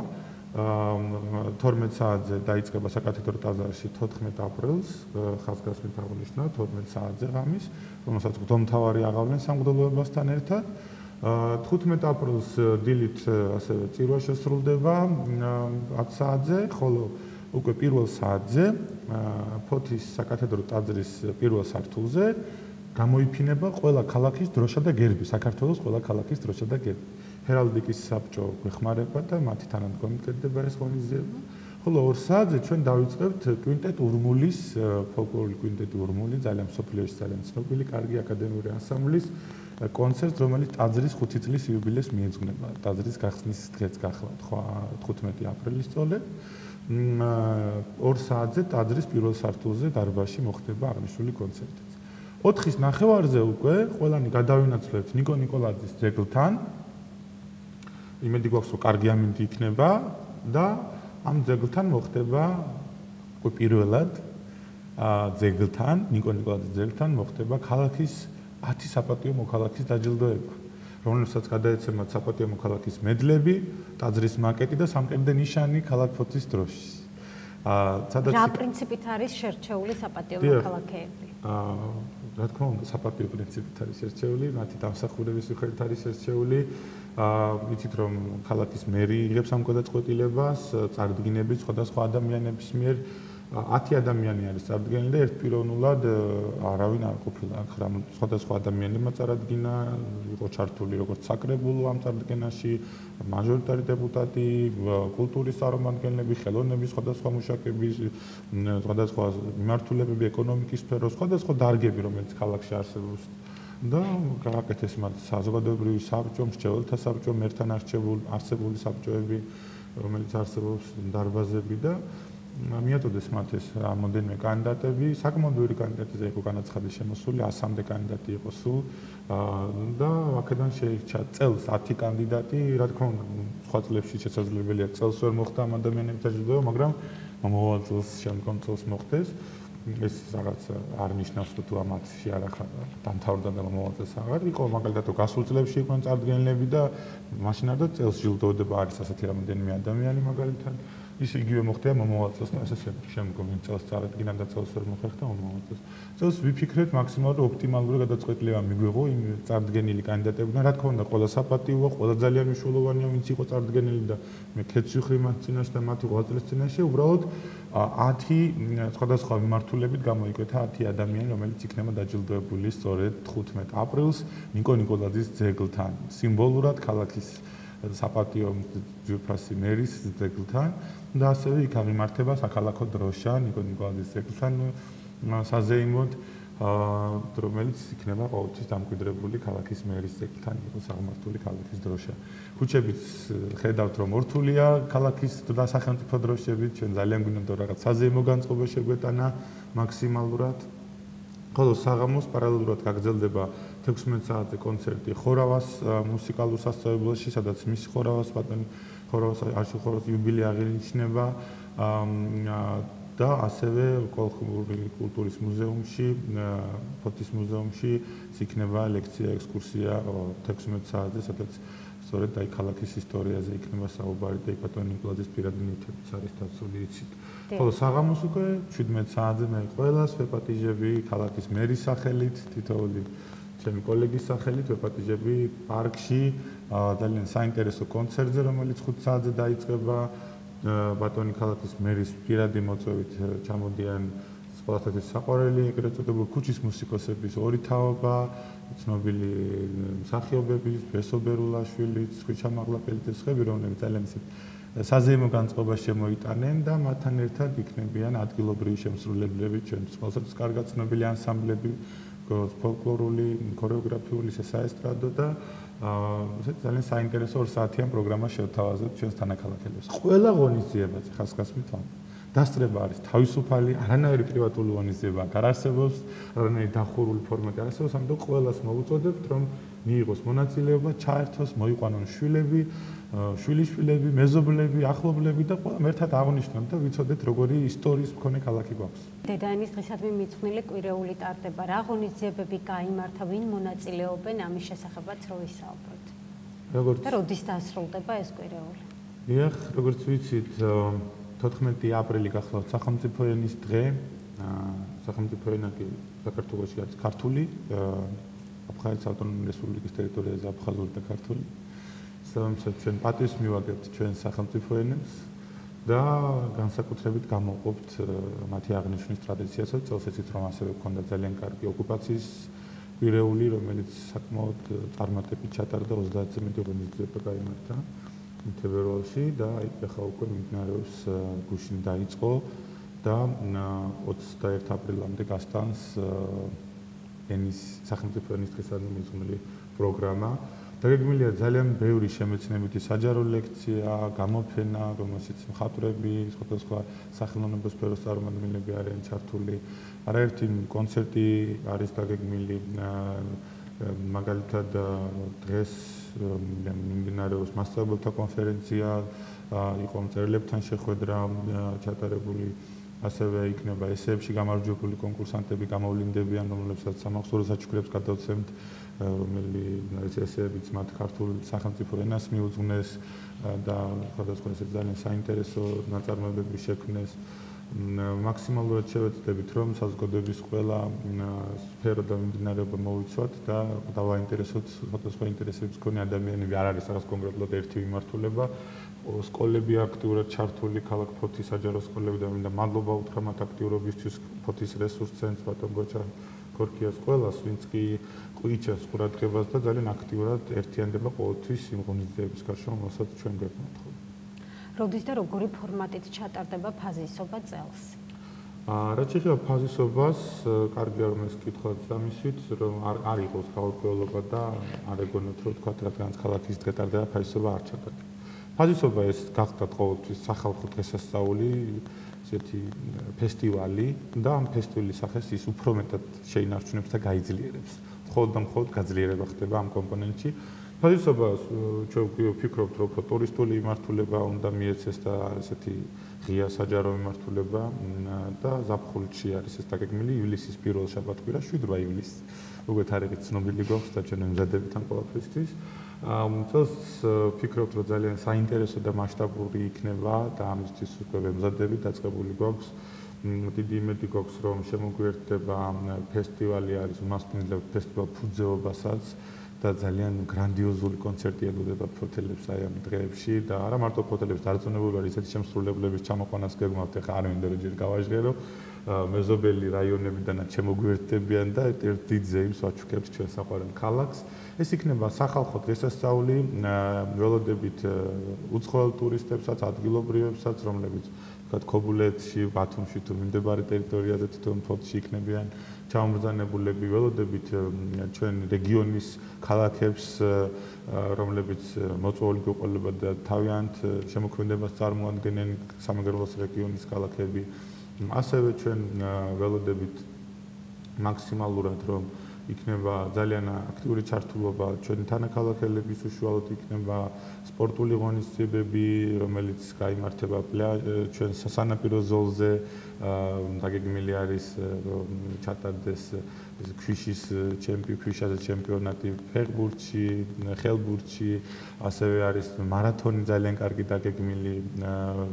12 საათზე დაიწყება საკათედრო ტაძარში 14 აპრილს, ხაზგასმით აღნიშნა 12 საათზე ღამის, რომელსაც მღვდელმთავარი აღავლენ სამღვდელოებასთან ერთად. 15 აპრილს დილით ასევე წირვა შესრულდება 10 საათზე, ხოლო უკვე პირველ საათზე ფოთის საკათედრო ტაძრის პირველ სართულზე გამოიფინება ყველა ქალაქის დროშა და გერბი, საქართველოს ყველა ქალაქის დროშა და გერბი. ჰერალდიკის საბჭო გვეხმარება და მათი თანადგომით კეთდება ეს ღონისძიება. ხოლო 2 საათზე ჩვენ დავიწყებთ კვინტეტ ურმულის, ფოლკლორული კვინტეტი ურმული, ძალიან მსოფლიოში ძალიან ცნობილი, კარგი აკადემიური ანსამბლის კონცერტს, რომელიც ტაძრის 5 წლის იუბილეს მიეძღვნება. ტაძრის გახსნის დღეც გახლავთ 15 აპრილის წოლე. 2 საათზე ტაძრის პირველ სართულზე დარბაზში მოხდება აღნიშნული კონცერტი. 4-ის ნახევარზე უკვე ყველანი გადავინაცვლებთ ნიკო ნიკოლაძის ძეგლთან. იმედი გვაქვს, რომ კარგი ამინდი იქნება და ამ ძეგლთან მოხდება უკვე პირველად ძეგლთან, ნიკო ნიკოლაძის ძეგლთან მოხდება ქალაქის 10 საპატიო მოქალაქის დაჯილდოება, რომელსაც გადაეცემათ საპატიო მოქალაქის მედლები, ტაძრის მაკეტი და სამკერდე ნიშანი ქალაქ ფოთის დროშის. რა პრინციპით არის შერჩეული საპატიო მოქალაქეები? რა თქმა უნდა, საპატიო პრინციპით არის შერჩეული, მათი დამსახურების მიხედვით არის შერჩეული. იცით, რომ ქალაქის მერი იღებს ამ გადაწყვეტილებას, წარდგინებით სხვადასხვა ადამიანების მიერ 10 ადამიანი არის წარდგენილი და ერთპიროვნულად არავინ არ ყოფილა აქ, რამე სხვადასხვა ადამიანებმა წარადგინა, იყო ჩართული როგორც საკრებულო ამ წარდგენაში, მაჟორიტარი დეპუტატი, კულტურის წარმომადგენლები, ხელოვნების სხვადასხვა მუშაკები, სხვადასხვა მიმართულებები, ეკონომიკის სფეროს, სხვადასხვა დარგები, რომელიც ქალაქში არსებობს. და გააკეთეს მათ საზოგადოებრივი საბჭო, მრჩეველთა საბჭო, მერთან არსებული საბჭოები, რომელიც არსებობს დარბაზები და მიაწოდეს მათ ეს რამოდენიმე კანდიდატები, საკმაოდ ბევრი კანდიდატი იყო განაცხადი შემოსული, 100-მდე კანდიდატი იყო სულ და აქედან შეირჩა წელს 10 კანდიდატი, რა თქმა უნდა, სხვა წლებში შესაძლებელია წელს ვერ მოხდა ამ ადამიანების დაჯილდოება, მაგრამ მომავალ წელს შემდგომ წელს მოხდეს. ეს რაღაც არ ნიშნავს, რომ თუ ამათში არ ახლა დამთავრდა და მომავალ წელს აღარ იყო, მაგალითად გასულ წლებში იყვნენ წარდგენილები და მაშინ არ და წელს ჯილდოვდება არის ასეთი რამოდენიმე ადამიანი მაგალითად. ის იგივე მოხდება მომავალ წელს და ასე შემდგომ წელს წარადგინა და წელს ვერ მოხერხდა მომავალ წელს. წელს ვიფიქრეთ მაქსიმალურად ოპტიმალური გადაწყვეტილება მიგვიღო იმ წარდგენილი კანდიდატებიდან, რა თქმა უნდა, ყველა საპატიოა, ყველა ძალიან მნიშვნელოვანია, ვინც იყო წარდგენილი და მე ქეთს ვიხრი მათ წინაშე და მათი ღვაწლის წინაშე, უბრალოდ 10 სხვადასხვა მიმართულებით გამოიკვეთა 10 ადამიანი, რომელიც იქნება დაჯილდოებული სწორედ 15 აპრილს ნიკო ნიკოლაძის ძეგლთან, სიმბოლურად ქალაქის საპატიო ძვირფასი მერის ძეგლთან და ასევე იქ აღიმართება საქალაქო დროშა ნიკო ნიკოლაძის ძეგლთან საზეიმოდ, რომელიც იქნება ყოველთვის დამკვიდრებული ქალაქის მერის ძეგლთან იყოს აღმართული ქალაქის დროშა. ქუჩებიც ხედავთ, რომ ორთულია ქალაქის და სახელმწიფო დროშებით, ჩვენ ძალიან გვინდა რაღაც საზეიმო განწყობა შეგვეტანა მაქსიმალურად. ხოლო საღამოს პარალელურად გაგრძელდება 16 საათზე კონცერტი ხორავას მუსიკალურ სასწავლებელში, სადაც მის ხორავას არშილ-ხორავას იუბილე აღინიშნება და ასევე კულტურის მუზეუმში, ფოთის მუზეუმში იქნება ლექცია, ექსკურსია 16 საათზე, სადაც სწორედ აი ქალაქის ისტორიაზე იქნება საუბარი და ბატონ ნიკოლაძის პირადი ნივთებიც არის დაცული, იცით. ხოლო საღამოს უკვე 17 საათზე მე ყველას ვეპატიჟები ქალაქის მერის სახელით, თითოეული ჩემი კოლეგის სახელით ვეპატიჟები პარკში ძალიან საინტერესო კონცერტზე, რომელიც 5 საათზე დაიწყება. ბატონი ქალაქის მერის პირადი მოწვევით ჩამოდიან ყველასთვის საყვარელი ეგრეთ წოდებული ქუჩის მუსიკოსების ორი თაობა, ცნობილი მსახიობების, ბესო ბერულაშვილის, ხვიჩამაღლაპელიძის ხები, რომლებიც ძალიან ისეთ საზეიმო განწყობას შემოიტანენ და მათთან ერთად იქნებიან ადგილობრივი შემსრულებლები, ჩვენთვის ყოველთვის კარგად ცნობილი ანსამბლები, ფოლკლორული, ქორეოგრაფიული, საესტრადო და ძალიან საინტერესო 2 საათიან პროგრამა შევთავაზებთ ჩვენს თანაქალაქელებს. ყველა ღონისძიებაზე ხასხასმით ვამბობ. დასწრება არის თავისუფალი, არანაირი პრივატული ღონისძიება არ არსებობს, არანაირი დახურული ფორმატი არ არსებობს, ამიტომ ყველას მოვუწოდებთ, რომ მიიღოს მონაწილეობა, ჩაერთოს, მოიყვანონ შვილები, შვილიშვილები, მეზობლები, ახლობლები და ყველამ ერთად აღნიშნოთ და ვიცოდეთ, როგორი ისტორიის მქონე ქალაქი გვაქვს. დედაენის დღისადმი მიძღვნილი კვირეული ტარდება. რა ღონისძიებები გაიმართა, ვინ მონაწილეობენ ამის შესახებაც რო ვისაუბროთ. და როდის დასრულდება ეს კვირეული? დიახ, როგორც ვიცით, 14 აპრილი გახლავთ სახელმწიფო ენის დღე. სახელმწიფო ენა კი საქართველოში არის ქართული, აფხაზეთის ავტონომიური რესპუბლიკის ტერიტორიაზე აფხაზური და ქართული. სამწუხაროდ ჩვენ პატივს მივაგებთ ჩვენ სახელმწიფო ენებს და განსაკუთრებით გამოვყოფთ მათი აღნიშვნის ტრადიციასაც. წელს ეცით რომ ასევე გქონდა ძალიან კარგი ოკუპაციის კვირეული, რომელიც საკმაოდ წარმატებით ჩატარდა 30-ზე მეტი ღონისძიება გაიმართა თებერვალში და ახლა უკვე მიმდინარეობს გუშინ დაიწყო და 21 აპრილამდე გასტანს სახელმწიფო ენის დღისადმი მიძღვნილი პროგრამა. დაგეგმილია ძალიან ბევრი შემეცნებითი საჯარო ლექცია, გამოფენა, რომელშიც მხატვრები, სხვადასხვა სახელმწიფო სფეროს წარმომადგენლები არიან ჩართული. არაერთი კონცერტი არის დაგეგმილი, მაგალითად დღეს მიმდინარეობს მასწავლებელთა კონფერენცია, იყო მწერლებთან შეხვედრა ჩატარებული, ასევე იქნება ესეებში გამარჯვებული კონკურსანტები გამოვლინდებიან, რომლებსაც სამახსოვრო საჩუქრებს გადავცემთ, რომელიც ესეებიც მათ ქართულ სახელმწიფო ენას მიუძღვნეს და სხვადასხვა ესეთ ძალიან საინტერესო ნაწარმოებები შექმნეს. მაქსიმალურად შევეცდებით, რომ საზოგადოების ყველა სფერო და მიმდინარეობა მოვიცვათ და დავაინტერესოთ სხვადასხვა ინტერესების მქონე ადამიანები. არ არის რაღაც კონკრეტულად ერთი მიმართულება. სკოლები აქტიურად ჩართული, ქალაქ ფოთის საჯარო სკოლები და მინდა მადლობა უთხრა მათ აქტიურობისთვის ფოთის რესურს ცენტრს, ბატონ გოჩა ქორქიას ყველას, ვინც კი ყვიჩას ყურადღებას და ძალიან აქტიურად ერთიანდება ყოველთვის იმ ღონისძიების გარშემო, რომელსაც ჩვენ გვექნათ. როდის და როგორი ფორმატით ჩატარდება ფაზისობა წელს? რაც შეეხება ფაზისობას, კარგია რომ ეს კითხვაც დამისვით, რომ არ იყოს გაურკვევლობა და არ ეგონოთ, რომ თქვა რადგანაც ქალაქის დღე ტარდება, ფაზისობა არ ჩატარდება. ფაზისობა ეს გახდათ ყოველთვის სახალხო დღესასწაული, ესეთი ფესტივალი და ამ ფესტივალის სახეს ის უფრო მეტად შეინარჩუნებს და გაიძლიერებს. მხოლოდ გაძლიერება ხდება ამ კომპონენტში. ფაზისობას ჩვენ ვფიქრობთ, რომ ტურისტული მიმართულება უნდა მიეცეს და ესეთი ღია საჯარო მიმართულება და ზაფხულში არის ეს დაგეგმილი ივლისის პირველ შაბათ-კვირას 7 ივლისს. უკვე თარიღი ცნობილი გვაქვს და ჩვენ ვემზადებით ამ ყველაფრისთვის. წელს ვფიქრობთ, რომ ძალიან საინტერესო და მასშტაბური იქნება და ამისთვის უკვე ვემზადებით, დაწყებული გვაქვს. დიდი იმედი გვაქვს, რომ შემოგვიერთდება ფესტივალი არის უმასპინძლებ ფესტივალ ფუძეობასაც და ძალიან გრანდიოზული კონცერტი ელოდება ფოთელებს აი ამ დღეებში და არა მარტო ფოთელებს დარწმუნებული ვარ ისეთი შემსრულებლების ჩამოყვანას გეგმავთ, ახლა არ მინდა რომ ჯერ გავაჟღერო, მეზობელი რაიონებიდანაც შემოგვიერთდებიან და ერთ დიდ ზეიმს ვაჩუქებთ ჩვენ საყვარელ ქალაქს. ეს იქნება სახალხო დღესასწაული, ველოდებით უცხოელ ტურისტებსაც, ადგილობრივებსაც, რომლებიც ვთქვათ ქობულეთში, ბათუმში თუ მიმდებარე ტერიტორიაზე თვითონ ფოთში იქნებიან ჩამომბრძანებულები, ველოდებით ჩვენ რეგიონის ქალაქებს, რომლებიც მოწვეული გვეყოლებათ და თავიანთ შემოქმედებას წარმოადგენენ სამეგრელოს რეგიონის ქალაქები. ასევე ჩვენ ველოდებით მაქსიმალურად რომ იქნება ძალიან აქტიური ჩართულობა ჩვენი თანაქალაქელების უშუალოდ იქნება სპორტული ღონისძიებები, რომელიც გაიმართება ჩვენ სასანაპირო ზოლზე, დაგეგმილი არის რომ ჩატარდეს ქვიშაზე ჩემპიონატი ფეხბურთში, ხელბურთში, ასევე არის მარათონი ძალიან კარგი დაგეგმილი,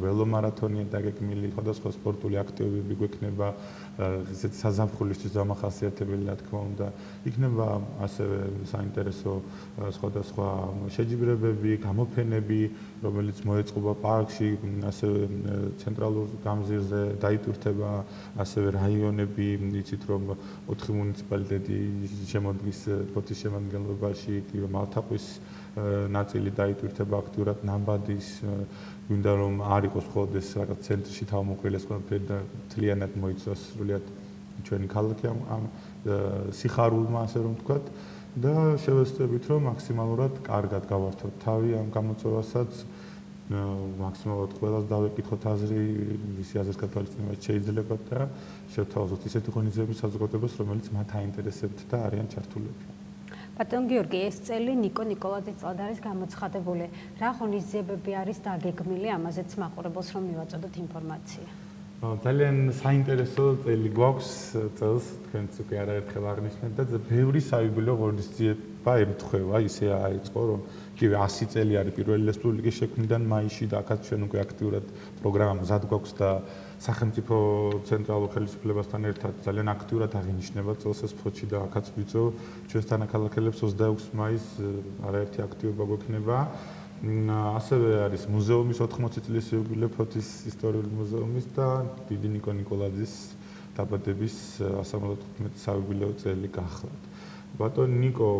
ველომარათონია დაგეგმილი, სხვადასხვა სპორტული აქტივობები გვექნება, ესეთ საზაფხულისთვის დამახასიათებელი, რა თქმა უნდა. იქნება ასევე საინტერესო სხვადასხვა შეჯიბრებები, გამოფენები, რომელიც მოეწყობა პარკში, ასევე ცენტრალურ გამზირზე დაიტვირთება ასევე რაიონები, იცით რომ 4 მუნიციპალიტეტი შემოდის ფოთის შემადგენლობაში, მალთაყვის ნაწილი დაიტვირთება აქტიურად ნამბადის, გვინდა რომ არ იყოს მხოლოდ ეს რაღაც ცენტრში თავმოყრილეს ყველაფერი და მთლიანად მოიცვას სრულიად ჩვენი ქალაქი ამ სიხარულმა, ასე რომ ვთქვათ და შევეცდებით რომ მაქსიმალურად კარგად გავართოთ თავი ამ გამოწვევასაც, მაქსიმალურად ყველას დავეკითხოთ აზრი, ვისი აზრის გათვალისწინება შეიძლება და შევთავაზოთ ისეთი ღონისძიების საზოგადოებას, რომელიც მათ აინტერესებთ და არიან ჩართულები. ბატონ გიორგი, ეს წელი ნიკო ნიკოლაძის წლად არის გამოცხადებული. რა ღონისძიებები არის დაგეგმილი, ამაზეც მაყურებელს რომ მივაწოდოთ ინფორმაცია. ძალიან საინტერესო წელი გვაქვს წელს, თქვენც უკვე არაერთხელ აღნიშნეთ და ბევრი საიუბილეო ღონისძიება ემთხვევა, ისე აიწყო, რომ იგივე 100 წელი არის პირველი რესპუბლიკის შექმნიდან მაისში და აქაც ჩვენ უკვე აქტიურად პროგრამა მზად გვაქვს და სახელმწიფო ცენტრალურ ხელისუფლებასთან ერთად ძალიან აქტიურად აღინიშნება წელს ეს ფოთში და აქაც ვიწევ ჩვენს თანაქალაქელებს 26 მაისს არაერთი აქტივობა გვექნება. ასევე არის მუზეუმის 80 წლის იუბილე ფოთის ისტორიული მუზეუმის და დიდი ნიკო ნიკოლაძის დაბადების 115 საიუბილეო წელი გახლავთ. ბატონ ნიკო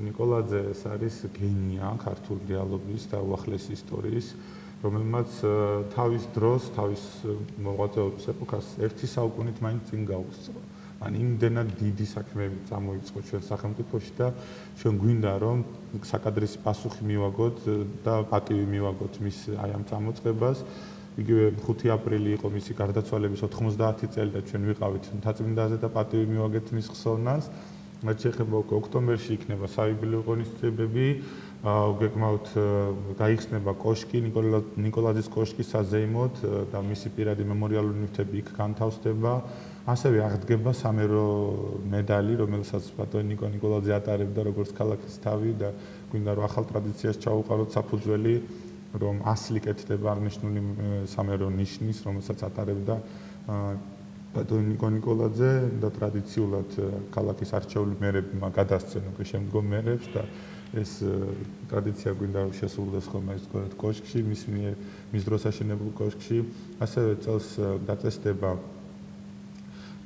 ნიკოლაძე ეს არის გენია ქართული რეალობის და უახლესი ისტორიის, რომელმაც თავის დროს, თავის მოღვაწეობის ეპოქას ერთი საუკუნით მაინც წინ გაუსწრო. ან იმდენად დიდი საქმეები წამოიწყო ჩვენ სახელმწიფოში და ჩვენ გვინდა რომ საკადრისი პასუხი მივაგოთ და პატივი მივაგოთ მის აი ამ წამოწყებას. იგივე 5 აპრილი იყო მისი გარდაცვალების 90 წელი და ჩვენ ვიყავით მთაწმინდაზე და პატივი მივაგეთ მის ხსოვნას. მათ შეეხება უკვე ოქტომბერში იქნება საიუბილეო ღონისძიებები. გეკმავთ გაიხსნება კოშკი, ნიკოლაძის კოშკი საზეიმოდ და მისი პირადი მემორიალური ნივთები იქ განთავსდება. ასევე აღდგება სამერო მედალი, რომელსაც ბატონი ნიკო ნიკოლაძე ატარებდა როგორც ქალაქის თავი და გვინდა რომ ახალ ტრადიციას ჩაუყაროთ საფუძველი, რომ ასლი კეთდება აღნიშნული სამერო ნიშნის, რომელსაც ატარებდა ბატონი ნიკო ნიკოლაძე და ტრადიციულად ქალაქის არჩეული მერებმა გადასცენ უკვე შემდგომ მერებს და ეს ტრადიცია გვინდა რომ შესრულდეს ხოლმე ის კოშკში, მის დროს აშენებულ კოშკში. ასევე წელს დაწესდება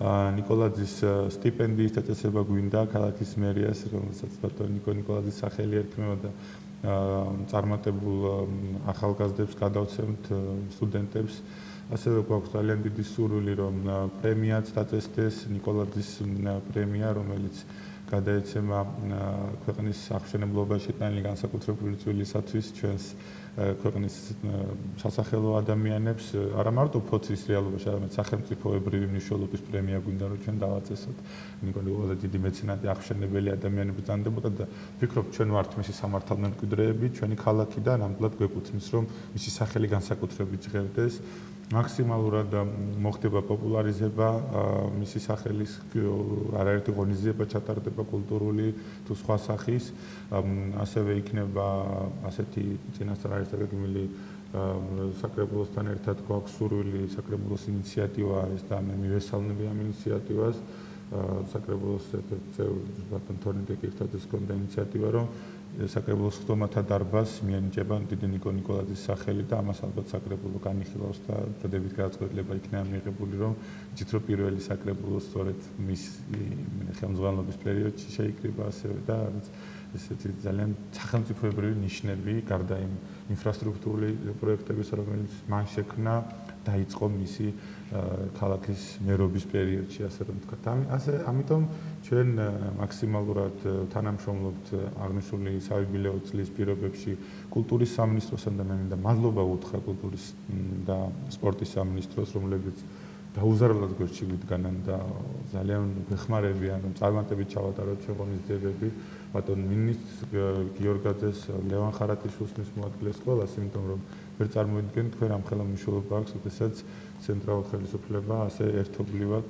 ნიკოლაძის სტიპენდიის დაწესება გვინდა ქალაქის მერიას, რომელსაც ბატონი ნიკო ნიკოლაძის სახელი ერქმევა და წარმატებულ ახალგაზრდებს გადავცემთ სტუდენტებს. ასევე გვაქვს ძალიან დიდი სურვილი რომ პრემიაც დაწესდეს, ნიკოლაძის პრემია, რომელიც გადაეცემა ქვეყნის აღშენებლობაში შეტანილი განსაკუთრებული წვლილისათვის ჩვენს ქვეყნის სასახელო ადამიანებს, არა მარტო ფოთის რეალობაში, არამედ სახელმწიფოებრივი მნიშვნელობის პრემია გვინდა რომ ჩვენ დავაწესოთ. ნიკო ნიკოლაძე დიდი მეცენატი აღშენებელი ადამიანები ბრძანდებოდა და ვფიქრობ ჩვენ ვართ მისი სამართალმემკვიდრეები, ჩვენი ქალაქი და ნამდვილად გვეკუთვნის რომ მისი სახელი განსაკუთრებით ჟღერდეს. მაქსიმალურად მოხდება პოპულარიზება მისი სახელის, არაერთი ღონისძიება ჩატარდება კულტურული თუ სხვა სახის. ასევე იქნება ასეთი წინასწარ არის დაგეგმილი საკრებულოსთან ერთად გვაქვს სურვილი საკრებულოს ინიციატივა არის და მე მივესალმები ამ ინიციატივას. საკრებულოს წევრი ბატონ თორნიკე ერთადაც გქონდა ინიციატივა რომ საკრებულოს ხდომათა დარბაზს მიენიჭება დიდი ნიკო ნიკოლაძის სახელი და ამას ალბათ საკრებულო განიხილავს და დადებით გადაწყვეტილება იქნება მიღებული რომ იცით რომ პირველი საკრებულო სწორედ მის ხელმძღვანელობის პერიოდში შეიკრიბა ასევე და ესეთი ძალიან სახელმწიფოებრივი ნიშნები გარდა იმ ინფრასტრუქტურული პროექტების რომელიც მან შექმნა დაიწყო მისი ქალაქის მერობის პერიოდში, ასე რომ ვთქვათ. ამიტომ ჩვენ მაქსიმალურად თანამშრომლობთ აღნიშნული საიუბილეო წლის პირობებში კულტურის სამინისტროსთან და მე მინდა მადლობა უთხრა კულტურის და სპორტის სამინისტროს, რომლებიც დაუზარალად გვერდში ვიდგანან და ძალიან გვეხმარებიან რომ წარმატებით ჩავატაროთ ჩვენ ღონისძიებები. ბატონ მინისტრს გიორგაძეს, ლევან ხარატიშვილს მის მოადგილეს ყველას, იმიტომ რომ ვერ წარმოიდგენ თქვენ ამ ხელმძღვანელობა აქვს, როდესაც ცენტრალურ ხელისუფლება ასე ერთობლივად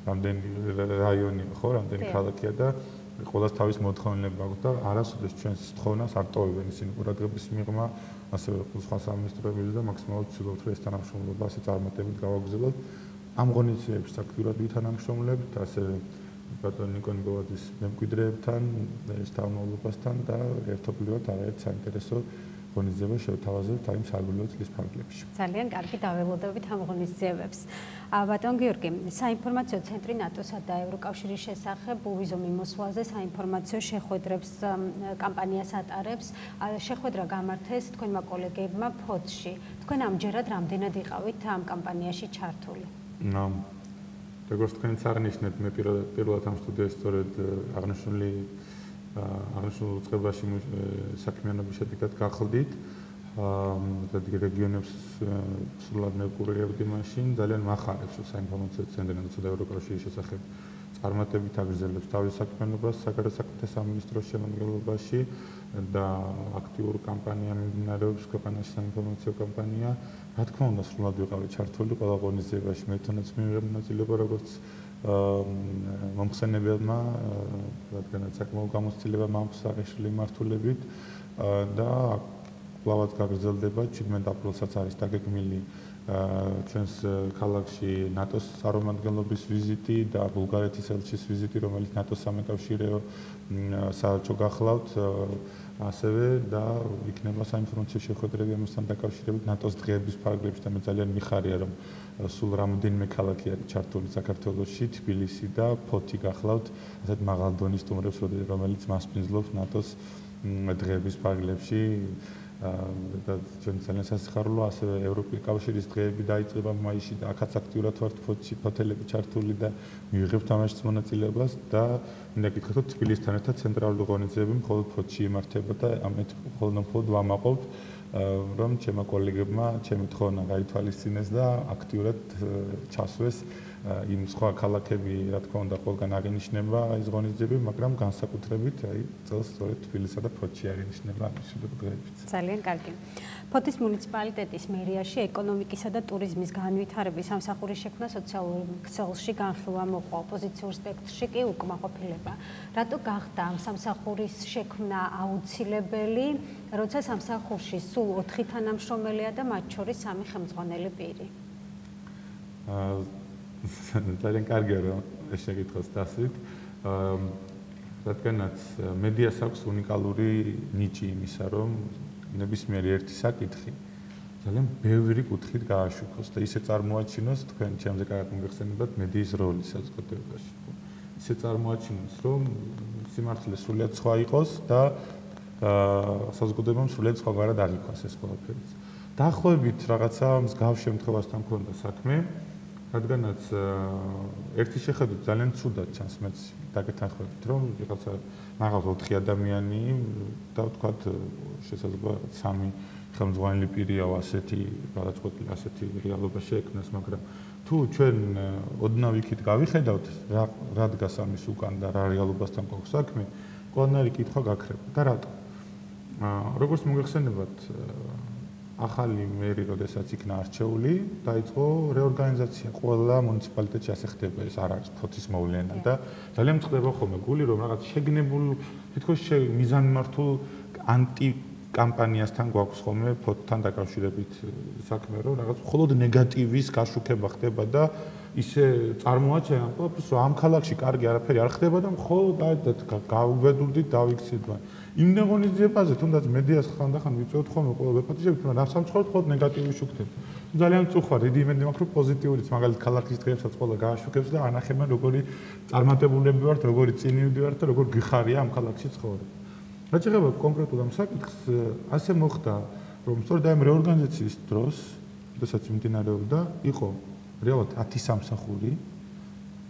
რამდენი რაიონი ხო, რამდენი ქალაქია და ყველას თავის მოთხოვნილება აქვს და არასოდეს ჩვენს თხოვნას არ ტოვებენ ისინი ყურადღების მიღმა, ასევე სხვა სამინისტროებიც და მაქსიმალურად ვცდილობთ რომ ეს თანამშრომლობა ასე წარმატებით გავაგრძელოთ. ამ ღონისძიებებს აქტიურად ვითანამშრომლებთ, ასევე ბატონ ნიკონ გოვაძის მემკვიდრეებთან, თავმოყრობასთან და ერთობლივად არაერთ საინტერესო ღონისძიებას შევთავაზებთ აი საგულო წლის ფარგლებში. ძალიან კარგი დაველოდებით ამ ღონისძიებებს. ბატონ გიორგი, საინფორმაციო ცენტრი ნატოსა და ევროკავშირის შესახებ უვიზო მიმოსვლაზე საინფორმაციო შეხვედრებს კამპანიას ატარებს. შეხვედრა გამართეს თქვენმა კოლეგებმა ფოთში. თქვენ ამჯერად რამდენად იყავით ამ კამპანიაში ჩართული? როგორც თქვენიც აღნიშნეთ, მე პირველად ამ სტუდიაში სწორედ აღნიშნულ უწყებაში საქმიანობის შედეგად გახლდით. რეგიონებს სრულად მევყურებდი მაშინ, ძალიან მახარებს საინფორმაციო ცენტრი ნატოსა და ევროკავშირის შესახებ წარმატებით აგრძელებს თავის საქმიანობას საგარეო საქმეთა სამინისტროს შემადგენლობაში და აქტიურ კამპანია მიმდინარეობს ქვეყანაში საინფორმაციო კამპანია. რა თქმა უნდა, სრულად ვიყავი ჩართული ყველა ღონისძიებაში, მე თვითონაც მივიღე მონაწილეობა როგორც მომხსენებელმა, რადგანაც საკმაო გამოცდილება მაქვს აღნიშნული მართულებით და კვლავაც გაგრძელდება 17 აპრილსაც არის დაგეგმილი ჩვენს ქალაქში ნატოს წარმომადგენლობის ვიზიტი და ბულგარეთის ელჩის ვიზიტი, რომელიც ნატოს სამეკავშირეო საელჩო გახლავთ, ასევე და იქნება საინფორმაციო შეხვედრები ამასთან დაკავშირებით ნატოს დღეების ფარგლებში და მე ძალიან მიხარია, რომ სულ რამდენიმე ქალაქი არის ჩართული საქართველოში, თბილისი და ფოთი გახლავთ, ასეთ მაღალ დონის სტუმრებს, რომელიც მასპინძლობს ნატოს დღეების ფარგლებში. და ჩვენ ძალიან სასიხარულო, ასევე ევროპის კავშირის დღეები დაიწყება მაისში და აქაც აქტიურად ვართ ფოთში, ფოთელები ჩართული და მივიღებთ ამაშიც მონაწილეობას და მინდა გითხრათ, რომ თბილისთან ერთად ცენტრალური ღონისძიებები მხოლოდ ფოთში იმართება და ამით მხოლოდ ვამაყობ, რომ ჩემო კოლეგებმა ჩემი თხოვნა გაითვალისწინეს და აქტიურად ჩასვეს იმ სხვა ქალაქები, რა თქმა უნდა, ყველგან აღინიშნება ეს ღონისძიებები, მაგრამ განსაკუთრებით აი წელს სწორედ თბილისსა და ფოთში აღინიშნება ამის დღეებიც. ძალიან კარგი. ფოთის მუნიციპალიტეტის მერიაში ეკონომიკისა და ტურიზმის განვითარების სამსახურის შექმნა სოციალურ ქსელში განხილვა მოყვა, ოპოზიციურ სპექტრში კი უკმაყოფილება. რატო გახდა ამ სამსახურის შექმნა აუცილებელი, როცა სამსახურში სულ 4 თანამშრომელია და მათ შორის 3 ხელმძღვანელი პირი? ძალიან კარგია, რომ ეს შეკითხვას დასვით. რადგანაც მედიას აქვს უნიკალური ნიჭი იმისა, რომ ნებისმიერი ერთი საკითხი ძალიან ბევრი კუთხით გააშუქოს და ისე წარმოაჩინოს თქვენ ჩემზე კარგად მოგეხსენებათ მედიის როლი საზოგადოებაში. ისე წარმოაჩინოს, რომ სიმართლე სრულიად სხვა იყოს და საზოგადოებამ სრულიად სხვაგვარად აღიქვას ეს ყველაფერი. დაახლოებით რაღაცა მსგავს შემთხვევასთან მქონდა საქმე, რადგანაც ერთი შეხედვით ძალიან ცუდად ჩანს მეც დაგეთანხმებით, რომ რაღაცა მაღალ 4 ადამიანი და ვთქვათ შესაძლოა 3 ხელმძღვანელი პირიაო ასეთი გადაწყვეტილი ასეთი რეალობა შეექმნას, მაგრამ თუ ჩვენ ოდნავ იქით გავიხედავთ რა დგას ამის უკან და რა რეალობასთან გვაქვს საქმე, ყველანაირი კითხვა გაქრება და რატო? როგორც მოგეხსენებათ, ახალი მერი, როდესაც იქნა არჩეული, დაიწყო რეორგანიზაცია. ყველა მუნიციპალიტეტში ასე ხდება, ეს არ არის ფოთის მოვლენა და ძალიან მწყდება ხოლმე გული, რომ რაღაც შეგნებულ, თითქოს მიზანმართულ ანტი კამპანიასთან გვაქვს ხოლმე ფოთთან დაკავშირებით საქმე, რომ რაღაც მხოლოდ ნეგატივის გაშუქება ხდება და ისე წარმოაჩენა ყველაფერს, რომ ამ ქალაქში კარგი არაფერი არ ხდება და მხოლოდ გავუბედურდით, დავიქცეთ. იმ ღონისძიებაზე თუნდაც მედიას ხანდახან ვიწევთ ხოლმე ყველა ვეპატიჟებით, მაგრამ ამ სამწუხაროდ მხოლოდ ნეგატივი შუქდება. ძალიან მწუხარ, დიდი იმედი მაქვს, რომ პოზიტიურიც, მაგალითად ქალაქის დღეებსაც ყველა გააშუქებს და ანახებენ, როგორი წარმატებულები ვართ, როგორი წინივდი ვართ და როგორ გიხარია ამ ქალაქში ცხოვრება. რაც შეეხება კონკრეტულ ამ საკითხს, ასე მოხდა, რომ სწორედ ამ რეორგანიზაციის დროს, როდესაც მიმდინარეობდა, იყო რეალურად 10 სამსახური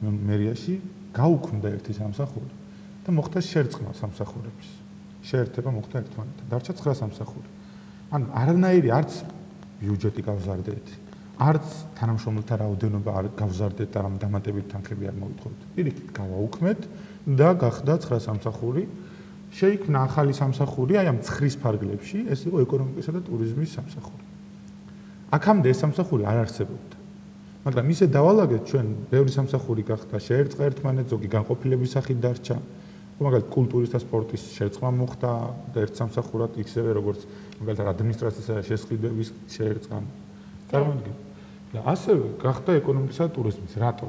მერიაში, გაუქმდა ერთი სამსახური და მოხდა შერწყმა სამსახურების. შეერთება მოხდა ერთმანეთთან. დარჩა 9 სამსახური. ანუ არანაირი არც ბიუჯეტი გავზარდეთ, არც თანამშრომელთა რაოდენობა არ გავზარდეთ და ამ დამატებით თანხები არ მოვიტყოდეთ. პირიქით გავაუქმეთ და გახდა 9 სამსახური. შეიქმნა ახალი სამსახური, აი ამ ცხრის ფარგლებში, ეს იყო ეკონომიკისა და ტურიზმის სამსახური. აქამდე ეს სამსახური არ არსებობდა. მაგრამ ისე დავალაგეთ ჩვენ, ბევრი სამსახური გახდა, შეერწყა ერთმანეთს, ზოგი განყოფილების სახით დარჩა. მაგალითად კულტურის და სპორტის შერწყმა მოხდა და ერთ სამსახურად ისევე როგორც მაგალითად ადმინისტრაციის შესყიდვების შეერწყა. წარმოიდგინეთ. და ასევე გახდა ეკონომიკისა და ტურიზმის. რატო?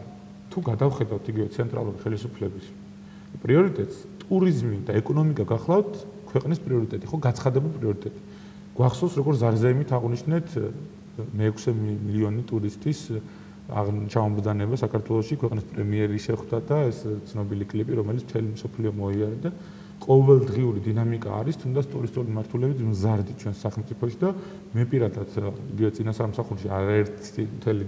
თუ გადავხედავთ იგივე ცენტრალური ხელისუფლების პრიორიტეტს, ტურიზმი და ეკონომიკა გახლავთ ქვეყნის პრიორიტეტი, ხო, გაცხადებულ პრიორიტეტი. გვახსოვს, როგორ ზარზეიმით აღვნიშნეთ მე-6 მილიონი ტურისტის ჩამომბრძანება საქართველოში, ქვეყნის პრემიერი შეხვდა და ეს ცნობილი კლიპი, რომელიც მთელი მსოფლიო მოიარდა. ყოველდღიური დინამიკა არის, თუნდაც ტურისტული მმართველობით მზარდი ჩვენს სახელმწიფოში და მე პირადად იგივე წინა სამსახურში არაერთი მთელი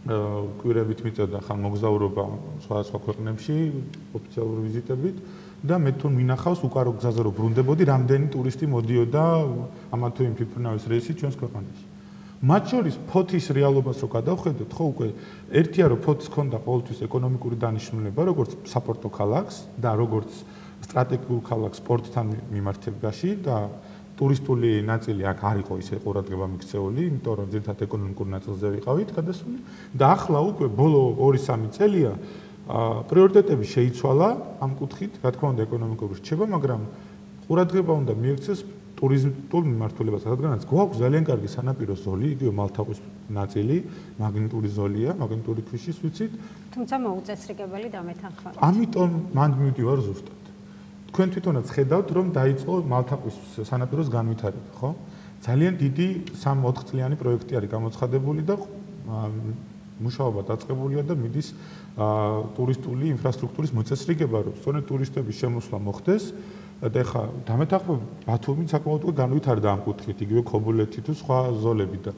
კვირებით მიწევდა ხან მოგზაურობა სხვადასხვა ქვეყნებში ოფიციალური ვიზიტებით და მე თვითონ მინახავს უკარო გზაზე რომ ბრუნდებოდი, რამდენი ტურისტი მოდიოდა ამა თუ იმ თვითმფრინავის რეისით ჩვენს ქვეყანაში. მათ შორის ფოთის რეალობას რო გადავხედოთ, ხო უკვე ერთია რომ ფოთს ჰქონდა ყოველთვის ეკონომიკური დანიშნულება, როგორც საპორტო ქალაქს და როგორც სტრატეგიულ ქალაქს სპორტთან მიმართებაში და ტურისტული ნაწილი აქ არ იყო ისე ყურადღება მიქცეული, იმიტომ რომ ძირითადად ეკონომიკურ ნაწილზე ვიყავით გადასული და ახლა უკვე ბოლო 2-3 წელია პრიორიტეტები შეიცვალა ამ კუთხით, რა თქმა უნდა ეკონომიკური რჩება, მაგრამ ყურადღება უნდა მიექცეს ტურიზმულ მიმართულებას, რადგანაც გვაქვს ძალიან კარგი სანაპირო ზოლი, იგივე მალთაყვის ნაწილი, მაგნიტური ზოლია, მაგნიტური ქვიშის ვიცით, თუმცა მოუწესრიგებელი დამეთანხმებით. ამიტომ მანდ მივდივარ ზუსტად. თქვენ თვითონაც ხედავთ, რომ დაიწყო მალთაყვის სანაპიროს განვითარება, ხო? ძალიან დიდი 3-4 წლიანი პროექტი არის გამოცხადებული და მუშაობა დაწყებულია და მიდის ტურისტული ინფრასტრუქტურის მოწესრიგება, რომ სწორედ ტურისტების შემოსვლა მოხდეს. და ეხლა დამეთანხმებით ბათუმი საკმაოდ უკვე განვითარდა ამ კუთხით, იგივე ქობულეთი თუ სხვა ზოლები და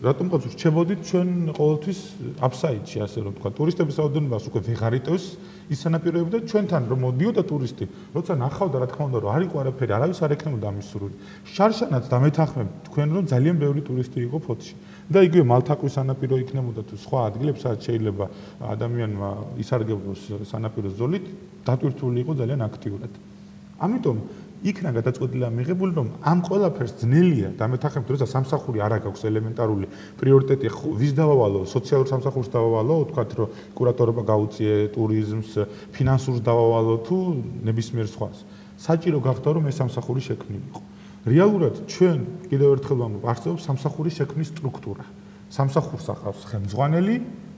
რატომღაც რჩებოდით ჩვენ ყოველთვის აფსაიდში, ასე რომ თქვა, ტურისტების რაოდენობას უკვე ვეღარ იტევს ის სანაპიროები და ჩვენთან რომ მოდიოდა ტურისტი, როცა ნახავდა, რა თქმა უნდა, რომ არ იყო არაფერი, არავის არ ექნებოდა ამის სურვილი. შარშანაც დამეთანხმებით თქვენ, რომ ძალიან ბევრი ტურისტი იყო ფოთში. და იგივე მალთაყვის სანაპირო იქნებოდა თუ სხვა ადგილებს, სადაც შეიძლება ადამიანმა ისარგებლოს სანაპიროს ზოლით, დატვირთული იყო ძალიან აქტიურად. ამიტომ იქნა გადაწყვეტილი მიღებული, რომ ამ ყველაფერს ძნელია დამეთანხმებით, როცა სამსახური არ აქვს ელემენტარული პრიორიტეტი, ვის დავავალო, სოციალურ სამსახურს დავავალო, თქვათ, რომ კურატორობა გაუწიე, ტურიზმს, ფინანსურს დავავალო თუ ნებისმიერ სხვას. საჭირო გახდა, რომ ეს სამსახური შექმნილიყო. რეალურად ჩვენ კიდევ ერთხელ ვამბობ, არსებობს სამსახურის შექმნის სტრუქტურა. სამსახურს ახავს ხელმძღვანელი,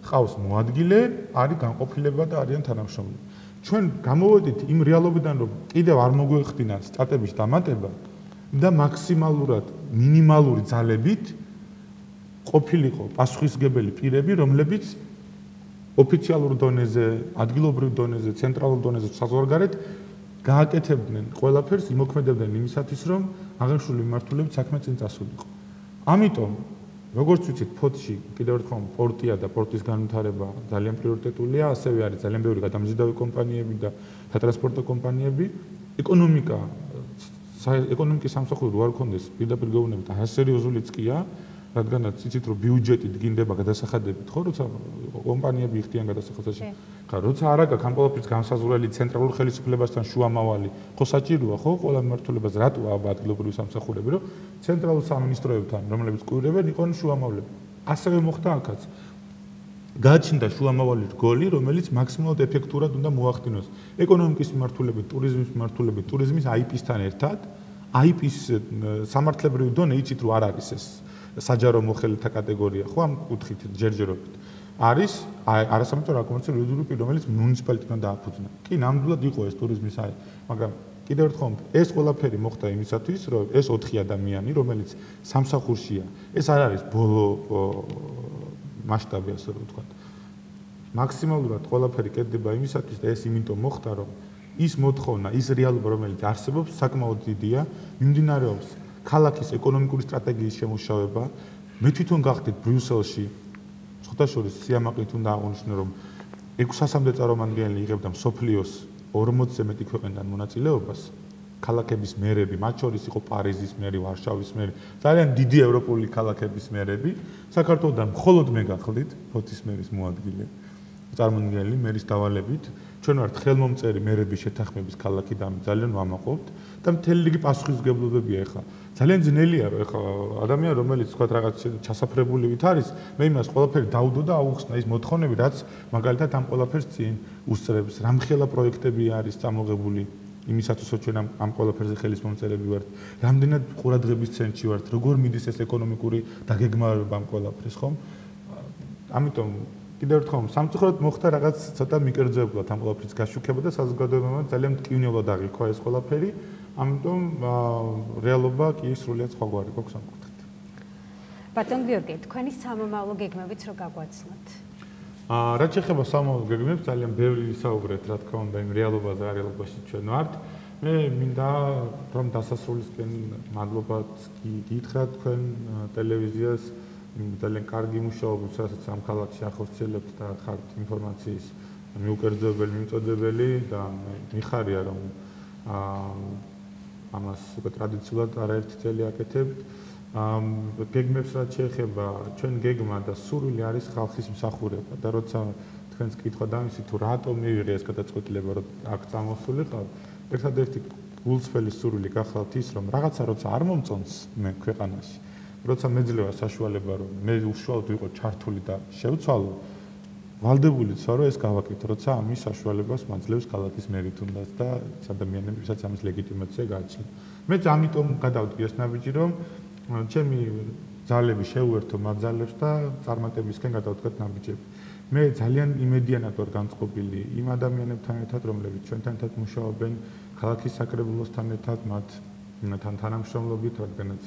ყავს მოადგილე, არის განყოფილება და არიან თანამშრომლები. ჩვენ გამოვედით იმ რეალობიდან, რომ კიდევ არ მოგვეხდინა სტატების დამატება და მაქსიმალურად მინიმალური ძალებით ყოფილიყო პასუხისმგებელი პირები, რომლებიც ოფიციალურ დონეზე, ადგილობრივ დონეზე, ცენტრალურ დონეზე საზღვარგარეთ გააკეთებდნენ ყველაფერს, იმოქმედებდნენ იმისათვის, რომ აღნიშნული მიმართულებით საქმე წინ წასულიყო. ამიტომ როგორც ვიცით, ფოთში კიდევ ერთხელ პორტია და პორტის განვითარება ძალიან პრიორიტეტულია, ასევე არის ძალიან ბევრი გადამზიდავი კომპანიები და სატრანსპორტო კომპანიები. ეკონომიკის სამსახური რო არ ქონდეს პირდაპირ გეუბნებით, არასერიოზულიც კია, რადგანაც იცით, რომ ბიუჯეტი დგინდება გადასახადებით, ხო, როცა კომპანიები იხდიან გადასახადებში. ხა, როცა არ აქვს ამ ყველაფრის განსაზღვრელი ცენტრალურ ხელისუფლებასთან შუამავალი, ხო საჭიროა, ხო, ყველა მიმართულებას რატო ადგილობრივი სამსახურები, რომ ცენტრალურ სამინისტროებთან, რომლებიც კვირვებენ, იყვნენ შუამავლები. ასევე მოხდა აქაც. გააჩნდა შუამავალი რგოლი, რომელიც მაქსიმალურად ეფექტურად უნდა მოახდინოს ეკონომიკის მიმართულებით, ტურიზმის მიმართულებით, ტურიზმის IP-სთან ერთად. IP-ის სამართლებრივი დონე იცით, რომ არ არის ეს საჯარო მოხელეთა კატეგორია, ხო, ამ კუთხით ჯერჯერობით. არის არასამთავრობო აკომერციული იურიდიული პირი, რომელიც მუნიციპალიტეტთან დააფუძნა. კი, ნამდვილად იყო ეს ტურიზმის აი, მაგრამ კიდევ ერთხელ ეს ყველაფერი მოხდა იმისათვის, რომ ეს 4 ადამიანი, რომელიც სამსახურშია, ეს არ არის ბოლო მასშტაბი, ასე რომ ვთქვათ. მაქსიმალურად ყველაფერი კეთდება იმისათვის და ეს იმიტომ მოხდა, რომ ის მოთხოვნა, ის რეალობა, რომელიც არსებობს, საკმაოდ დიდია, მიმდინარეობს ქალაქის ეკონომიკური სტრატეგიის შემუშავება. მე თვითონ გახდით ბრიუსელში, შეხოთაშორის სიამაყით უნდა აღვნიშნო, რომ 600-მდე წარმომადგენელი იღებდა მსოფლიოს 40-ზე მეტი ქვეყნიდან მონაწილეობას. ქალაქების მერები, მათ შორის იყო პარიზის მერი, ვარშავის მერი, ძალიან დიდი ევროპული ქალაქების მერები. საქართველოსთან მხოლოდ მე გახლდით ფოთის მერის მოადგილე, წარმომადგენელი მერის დავალებით. ჩვენ ვართ ხელმომწერი მერების შეთანხმების ქალაქი და ძალიან ვამაყობთ და მთელი რიგი პასუხისმგებლობებია ეხლა. ძალიან ძნელია, რომ ეხლა ადამიანი, რომელიც თქვა რაღაც ჩასაფრებულივით არის, მე იმას ყველაფერი დაუდო და აუხსნა ის მოთხოვნები, რაც მაგალითად ამ ყველაფერს წინ უსწრებს, რამხელა პროექტები არის წამოღებული იმისათვის, რომ ჩვენ ამ ყველაფერზე ხელის მომწერები ვართ, რამდენად ყურადღების ცენტრში ვართ, როგორ მიდის ეს ეკონომიკური დაგეგმარება ამ ყველაფრის, ხომ? ამიტომ კიდევ ერთხელ სამწუხაროდ მოხდა რაღაც ცოტა მიკერძოებულად ამ ყველაფრის გაშუქება და საზოგადოებამ ძალიან მტკივნეულად აღიქვა ეს ყველაფერი, ამიტომ რეალობა კი სრულიად სხვაგვარი გვაქვს ამ კუთხით. ბატონ გიორგი, თქვენი სამომავლო გეგმებიც რო გაგვაცნოთ. რაც შეეხება სამომავლო გეგმებს, ძალიან ბევრი ვისაუბრეთ, რა თქმა უნდა, იმ რეალობაზე, რეალობაში ჩვენ ვართ. მე მინდა რომ დასასრულისკენ მადლობად გითხრათ თქვენ ტელევიზიას ძალიან კარგი მუშაობის, რასაც ამ ქალაქში ახორციელებთ და ხართ ინფორმაციის მიუკერძოებელი, მიმწოდებელი და მიხარია რომ ამას უკვე ტრადიციულად არაერთი წელი აკეთებთ. გეგმებს რაც შეეხება, ჩვენ გეგმა და სურვილი არის ხალხის მსახურება და როცა თქვენს კითხვა დამისი თუ რატომ მივიღე ეს გადაწყვეტილება რომ აქ წამოსულიყავ, ერთადერთი გულწრფელი სურვილი გახლავთ ის რომ რაღაცა როცა არ მომწონს მე ქვეყანაში, როცა მეძლევა საშუალება რომ მე უშუალოდ ვიყო ჩართული და შევცვალო, ვალდებულიც ვარ რომ ეს გავაკეთო, როცა ამის საშუალებას მაძლევს ქალაქის მერი თუნდაც და ადამიანები, ვისაც ამის ლეგიტიმაცია გააჩნია. მე ამიტომ გადავდგი ეს ნაბიჯი რომ ჩემი ძალები შეუერთო მათ ძალებს და წარმატებისკენ გადავდგათ ნაბიჯები. მე ძალიან იმედიანად ვარ განწყობილი იმ ადამიანებთან ერთად, რომლებიც ჩვენთან ერთად მუშაობენ, ქალაქის საკრებულოსთან ერთად, მათთან თანამშრომლობით, რადგანაც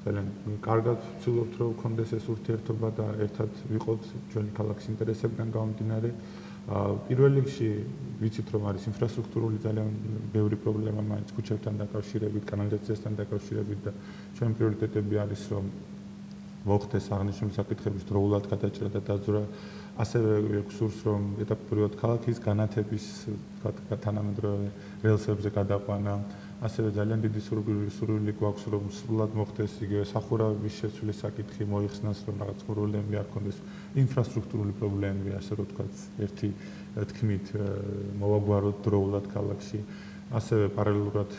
ძალიან კარგად ვცდილობთ რომ გქონდეს ეს ურთიერთობა და ერთად ვიყოთ ჩვენი ქალაქის ინტერესებიდან გამომდინარე. პირველ რიგში ვიცით რომ არის ინფრასტრუქტურული ძალიან ბევრი პრობლემა მაინც ქუჩებთან დაკავშირებით, კანალიზაციასთან დაკავშირებით და ჩვენი პრიორიტეტები არის რომ მოხდეს აღნიშნული საკითხების დროულად გადაჭრა და დაძვრა. ასევე გვსურს რომ ეტაპობრივად ქალაქის განათების თანამედროვე რელსებზე გადაყვანა. ასევე ძალიან დიდი სურვილი გვაქვს რომ სრულად მოხდეს იგივე სახურავების შეცვლის საკითხი, მოიხსნას რომ რაღაც პრობლემები არ ქონდეს, ინფრასტრუქტურული პრობლემები, ასე რომ ვთქვათ, ერთი თქმით მოვაგვაროთ დროულად ქალაქში. ასევე პარალელურად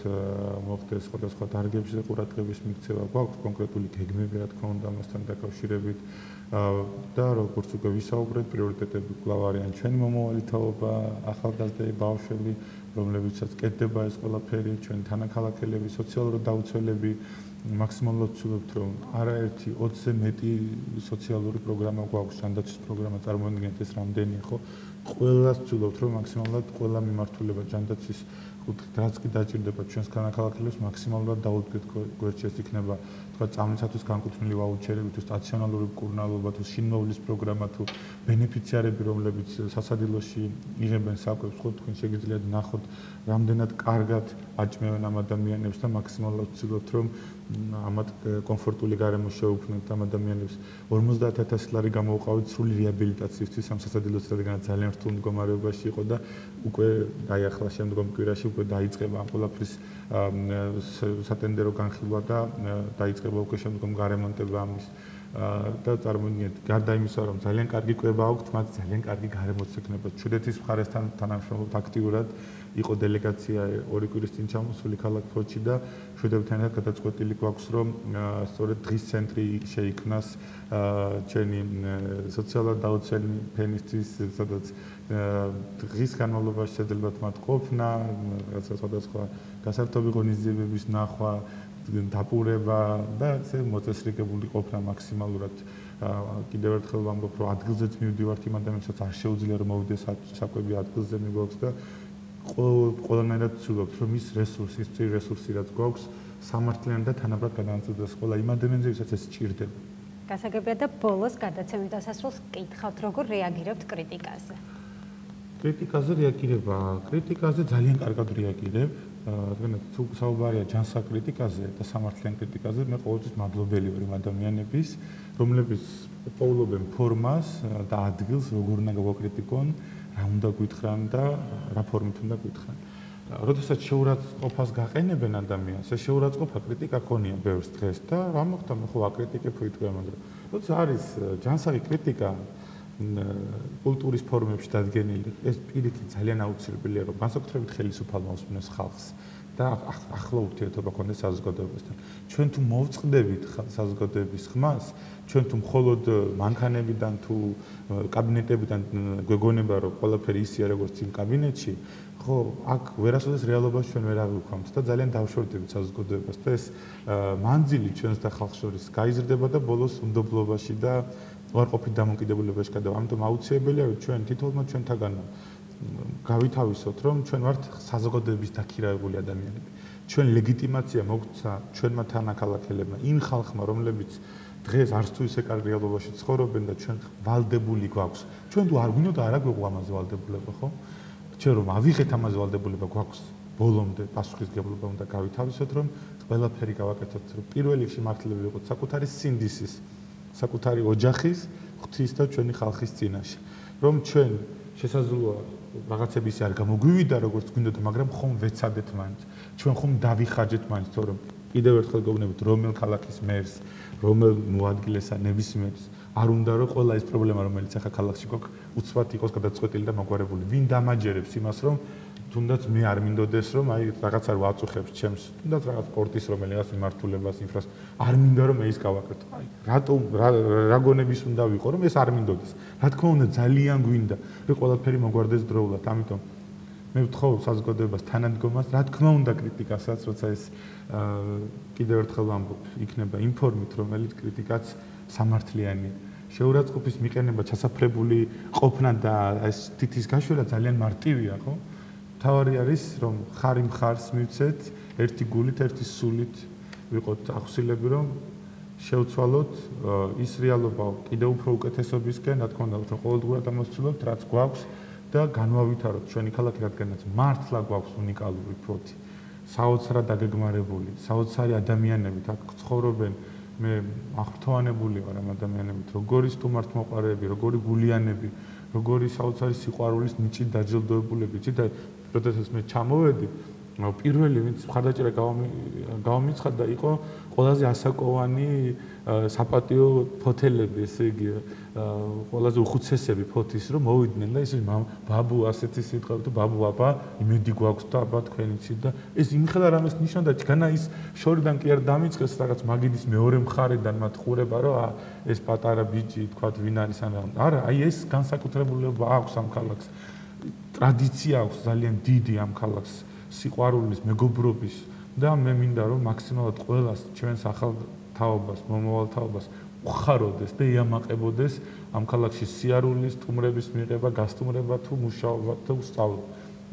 მოხდეს სხვადასხვა დარგებში ყურადღების მიქცევა, გვაქვს კონკრეტული გეგმები, რა თქმა უნდა, ამასთან დაკავშირებით. და როგორც უკვე ვისაუბრეთ, პრიორიტეტები კვლავ არიან ჩვენი მომავალი თაობა, ახალგაზრდები, ბავშვები, რომლებიცაც კეთდება ეს ყველაფერი, ჩვენი თანაქალაქელები, სოციალური დაუცველები, მაქსიმალურად ვცდილობთ რომ არაერთი 20-ზე მეტი სოციალური პროგრამა გვაქვს, ჯანდაცვის პროგრამა წარმოადგენთ ეს რამდენი ხო? ყველას ვცდილობთ რომ მაქსიმალურად ყველა მიმართულება ჯანდაცვის რაც კი დაჭირდება ჩვენს თანაქალაქელებს მაქსიმალურად დაუდგეთ გვერდში, ეს იქნება თქვა წამლისათვის განკუთვნილი ვაუჩერები თუ სტაციონალური მკურნალობა თუ შინმოვლის პროგრამა თუ ბენეფიციარები რომლებიც სასადილოში იღებენ საკვებს, ხო თქვენ შეგიძლიათ ნახოთ რამდენად კარგად აჭმევენ ამ ადამიანებს და მაქსიმალურად ვცდილობთ რომ ამათ კომფორტული გარემო შევუქმნათ ამ ადამიანებს 50,000 ლარი გამოვყავით სრული რეაბილიტაციისთვის ამ სასადილოს, რადგან ძალიან რთულ მდგომარეობაში იყო და უკვე დაიახლა შემდგომ კვირაში უკვე დაიწყება ამ ყველაფრის სატენდერო განხილვა და დაიწყება უკვე შემდგომ გარემონტება ამის და წარმოიდგინეთ, გარდა იმისა, რომ ძალიან კარგი კვება აქვთ, მათ ძალიან კარგი გარემოც ექნება. შვედეთის მხარესთან თანამშრომლობთ აქტიურად, იყო დელეგაცია 2 კვირის წინ ჩამოსული ქალაქ ფოთში და შვედებთან ერთად გადაწყვეტილი გვაქვს, რომ სწორედ დღის ცენტრი შეიქმნას ჩვენი სოციალურად დაუცველი ფენისთვის, სადაც დღის განმავლობაში შეძლებათ მათ ყოფნა, სხვადასხვა გასართობი ღონისძიებების ნახვა, დაპურება და ესე მოწესრიგებული ყოფნა მაქსიმალურად. კიდევ ერთხელ ვამბობ, რომ ადგილზეც მივდივართ იმ ადამიანებსაც არ შეუძლია რომ მოვიდეს საკვები ადგილზე მიგვაქვს და ყველანაირად ვცდილობთ, რომ ის რესურსი, ის წირი რესურსი რაც გვაქვს, სამართლიანი და თანაბრად გადაანაწილდეს ყველა იმ ადამიანზე, ვისაც ეს სჭირდება. გასაგებია და ბოლოს გადაცემის დასასრულს გითხავთ, როგორ რეაგირებთ კრიტიკაზე? კრიტიკაზე რეაგირება, კრიტიკაზე ძალიან კარგად რეაგირებ. რადგანაც თუ საუბარია ჯანსაღ კრიტიკაზე და სამართლიან კრიტიკაზე, მე ყოველთვის მადლობელი ვარ იმ ადამიანების, რომლებიც პოულობენ ფორმას და ადგილს, როგორ უნდა გავაკრიტიკონ, რა უნდა გვითხრან და რა ფორმით უნდა გვითხრან. როდესაც შეურაცხყოფას გაყენებენ ადამიანს, ეს შეურაცხყოფა კრიტიკა ქონია ბევრს დღეს და რა მოხდა, მე ხო აკრიტიკებ უიტყვია, მაგრამ როცა არის ჯანსაღი კრიტიკა კულტურის ფორმებში დადგენილი, ეს პირიქით ძალიან აუცილებელია, რომ განსაკუთრებით ხელისუფალმა უსმენოს ხალხს და ახლა ურთიერთობა ქონდეს საზოგადოებასთან. ჩვენ თუ მოვწყდებით საზოგადოების ხმას, ჩვენ თუ მხოლოდ მანქანებიდან თუ კაბინეტებიდან გვეგონება, რომ ყველაფერი ისეა, როგორც იმ კაბინეტში, ხო, აქ ვერასოდეს რეალობას ჩვენ ვერ აღვიქვამთ და ძალიან დავშორდებით საზოგადოებას და ეს მანძილი ჩვენს და ხალხს შორის გაიზრდება და ბოლოს უნდობლობაში და უარყოფით დამოკიდებულებაში გადავა. ამიტომ აუცილებელია რომ ჩვენ თითოეულმა ჩვენთაგან გავითავისოთ, რომ ჩვენ ვართ საზოგადოების დაქირავებული ადამიანები. ჩვენ ლეგიტიმაცია მოგცა ჩვენმა თანაქალაქელებმა, იმ ხალხმა, რომლებიც დღეს არც თუ ისე კარგ რეალობაში ცხოვრობენ და ჩვენ ვალდებული გვაქვს. ჩვენ თუ არ გვინდოდა არ აგვეღო ამაზე ვალდებულება, ხო? ჩვენ რომ ავიღეთ ამაზე ვალდებულება გვაქვს ბოლომდე პასუხისგებლობა უნდა გავითავისოთ, რომ ყველაფერი გავაკეთოთ, რომ პირველ რიგში მართლები ვიყოთ საკუთარი სინდისის, საკუთარი ოჯახის, ღვთის და ჩვენი ხალხის წინაშე. რომ ჩვენ შესაძლოა რაღაცები ისე არ გამოგვივიდა როგორც გვინდოდა, მაგრამ ხომ ვეცადეთ მაინც. ჩვენ ხომ დავიხარჯეთ მაინც, თორემ კიდევ ერთხელ გეუბნებით, რომელ ქალაქის მერს, რომელ მოადგილესა ნებისმიერს არ უნდა რომ ყველა ეს პრობლემა, რომელიც ახლა ქალაქში გვაქვს, უცბად იყოს გადაწყვეტილი და მოგვარებული. ვინ დამაჯერებს იმას, რომ თუნდაც მე არ მინდოდეს, რომ აი რაღაცა რო აწუხებს ჩემს, თუნდაც რაღაც სპორტის რომელიღაც მიმართულებას, არ მინდა რომ მე ის გავაკეთო. აი რატომ რა გონების უნდა ვიყო, რომ ეს არ მინდოდეს. რა თქმა უნდა, ძალიან გვინდა, რომ ყველაფერი მოგვარდეს დროულად. ამიტომ მე ვთხოვ საზოგადოებას თანადგომას, რა თქმა უნდა კრიტიკასაც, როცა ეს კიდევ ერთხელ ვამბობ, იქნება ინფორმით, რომელიც კრიტიკაც სამართლიანია. შეურაცხყოფის მიყენება, ჩასაფრებული ყოფნა და ეს თითის გაშორა ძალიან მარტივია, ხო? თავარი არის, რომ ხარი მხარს მივცეთ, ერთი გულით, ერთი სულით ვიყოთ ახსილები, რომ შევცვალოთ ის რეალობა კიდევ უფრო უკეთესობისკენ, რა თქმა უნდა, რომ ყოველდღურად ამას ვცდილობთ, რაც გვაქვს და განვავითაროთ ჩვენი ქალაქი, რადგანაც მართლა გვაქვს უნიკალური ფოთი, საოცრად დაგეგმარებული, საოცარი ადამიანებით აქ ცხოვრობენ. მე აღფრთოვანებული ვარ ამ ადამიანებით, როგორი სტუმართმოყვარეები, როგორი გულიანები, როგორი საოცარი სიყვარულის ნიჭით დაჯილდოებულები. იცით, როდესაც მე ჩამოვედი, პირველი ვინც მხარდაჭერა გავამიცხადა და იყო ყველაზე ასაკოვანი საპატიო ფოთელები, ესე იგი ყველაზე უხუცესები ფოთის, რომ მოვიდნენ და ისე ბაბუ ასეთი სიტყვები თუ ბაბუ აბა იმედი გვაქვს და აბა თქვენიცით და ეს იმხელა რამეს ნიშნავდა, ჩგანა ის შორიდან კი არ დამიწყეს რაღაც მაგიდის მეორე მხარიდან მათ ხურება, რომ ეს პატარა ბიჭი თქვათ ვინ არის არა, აი ეს განსაკუთრებულება აქვს ამ ქალაქს. ტრადიცია აქვს ძალიან დიდი ამ ქალაქს სიყვარულის, მეგობრობის და მე მინდა რომ მაქსიმალურად ყველას ჩვენს ახალ თაობას, მომავალ თაობას უხაროდეს და იამაყებოდეს ამ ქალაქში სიარულის, სტუმრების მიღება, გასტუმრება თუ მუშაობა თუ სწავლა.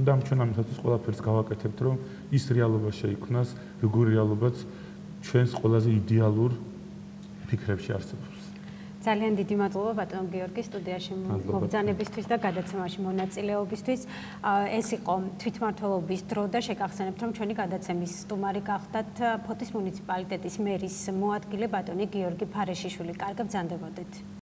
და ჩვენ ამისათვის ყველაფერს გავაკეთებთ, რომ ის რეალობა შეიქმნას, როგორი რეალობაც ჩვენს ყველაზე იდეალურ ფიქრებში არსებობს. ძალიან დიდი მადლობა ბატონ გიორგი სტუდიაში მობრძანებისთვის და გადაცემაში მონაწილეობისთვის. ეს იყო თვითმმართველობის დრო და შეგახსენებთ, რომ ჩვენი გადაცემის სტუმარი გახდათ ფოთის მუნიციპალიტეტის მერის მოადგილე ბატონი გიორგი ფარეშიშვილი. კარგად ბრძანდებოდეთ.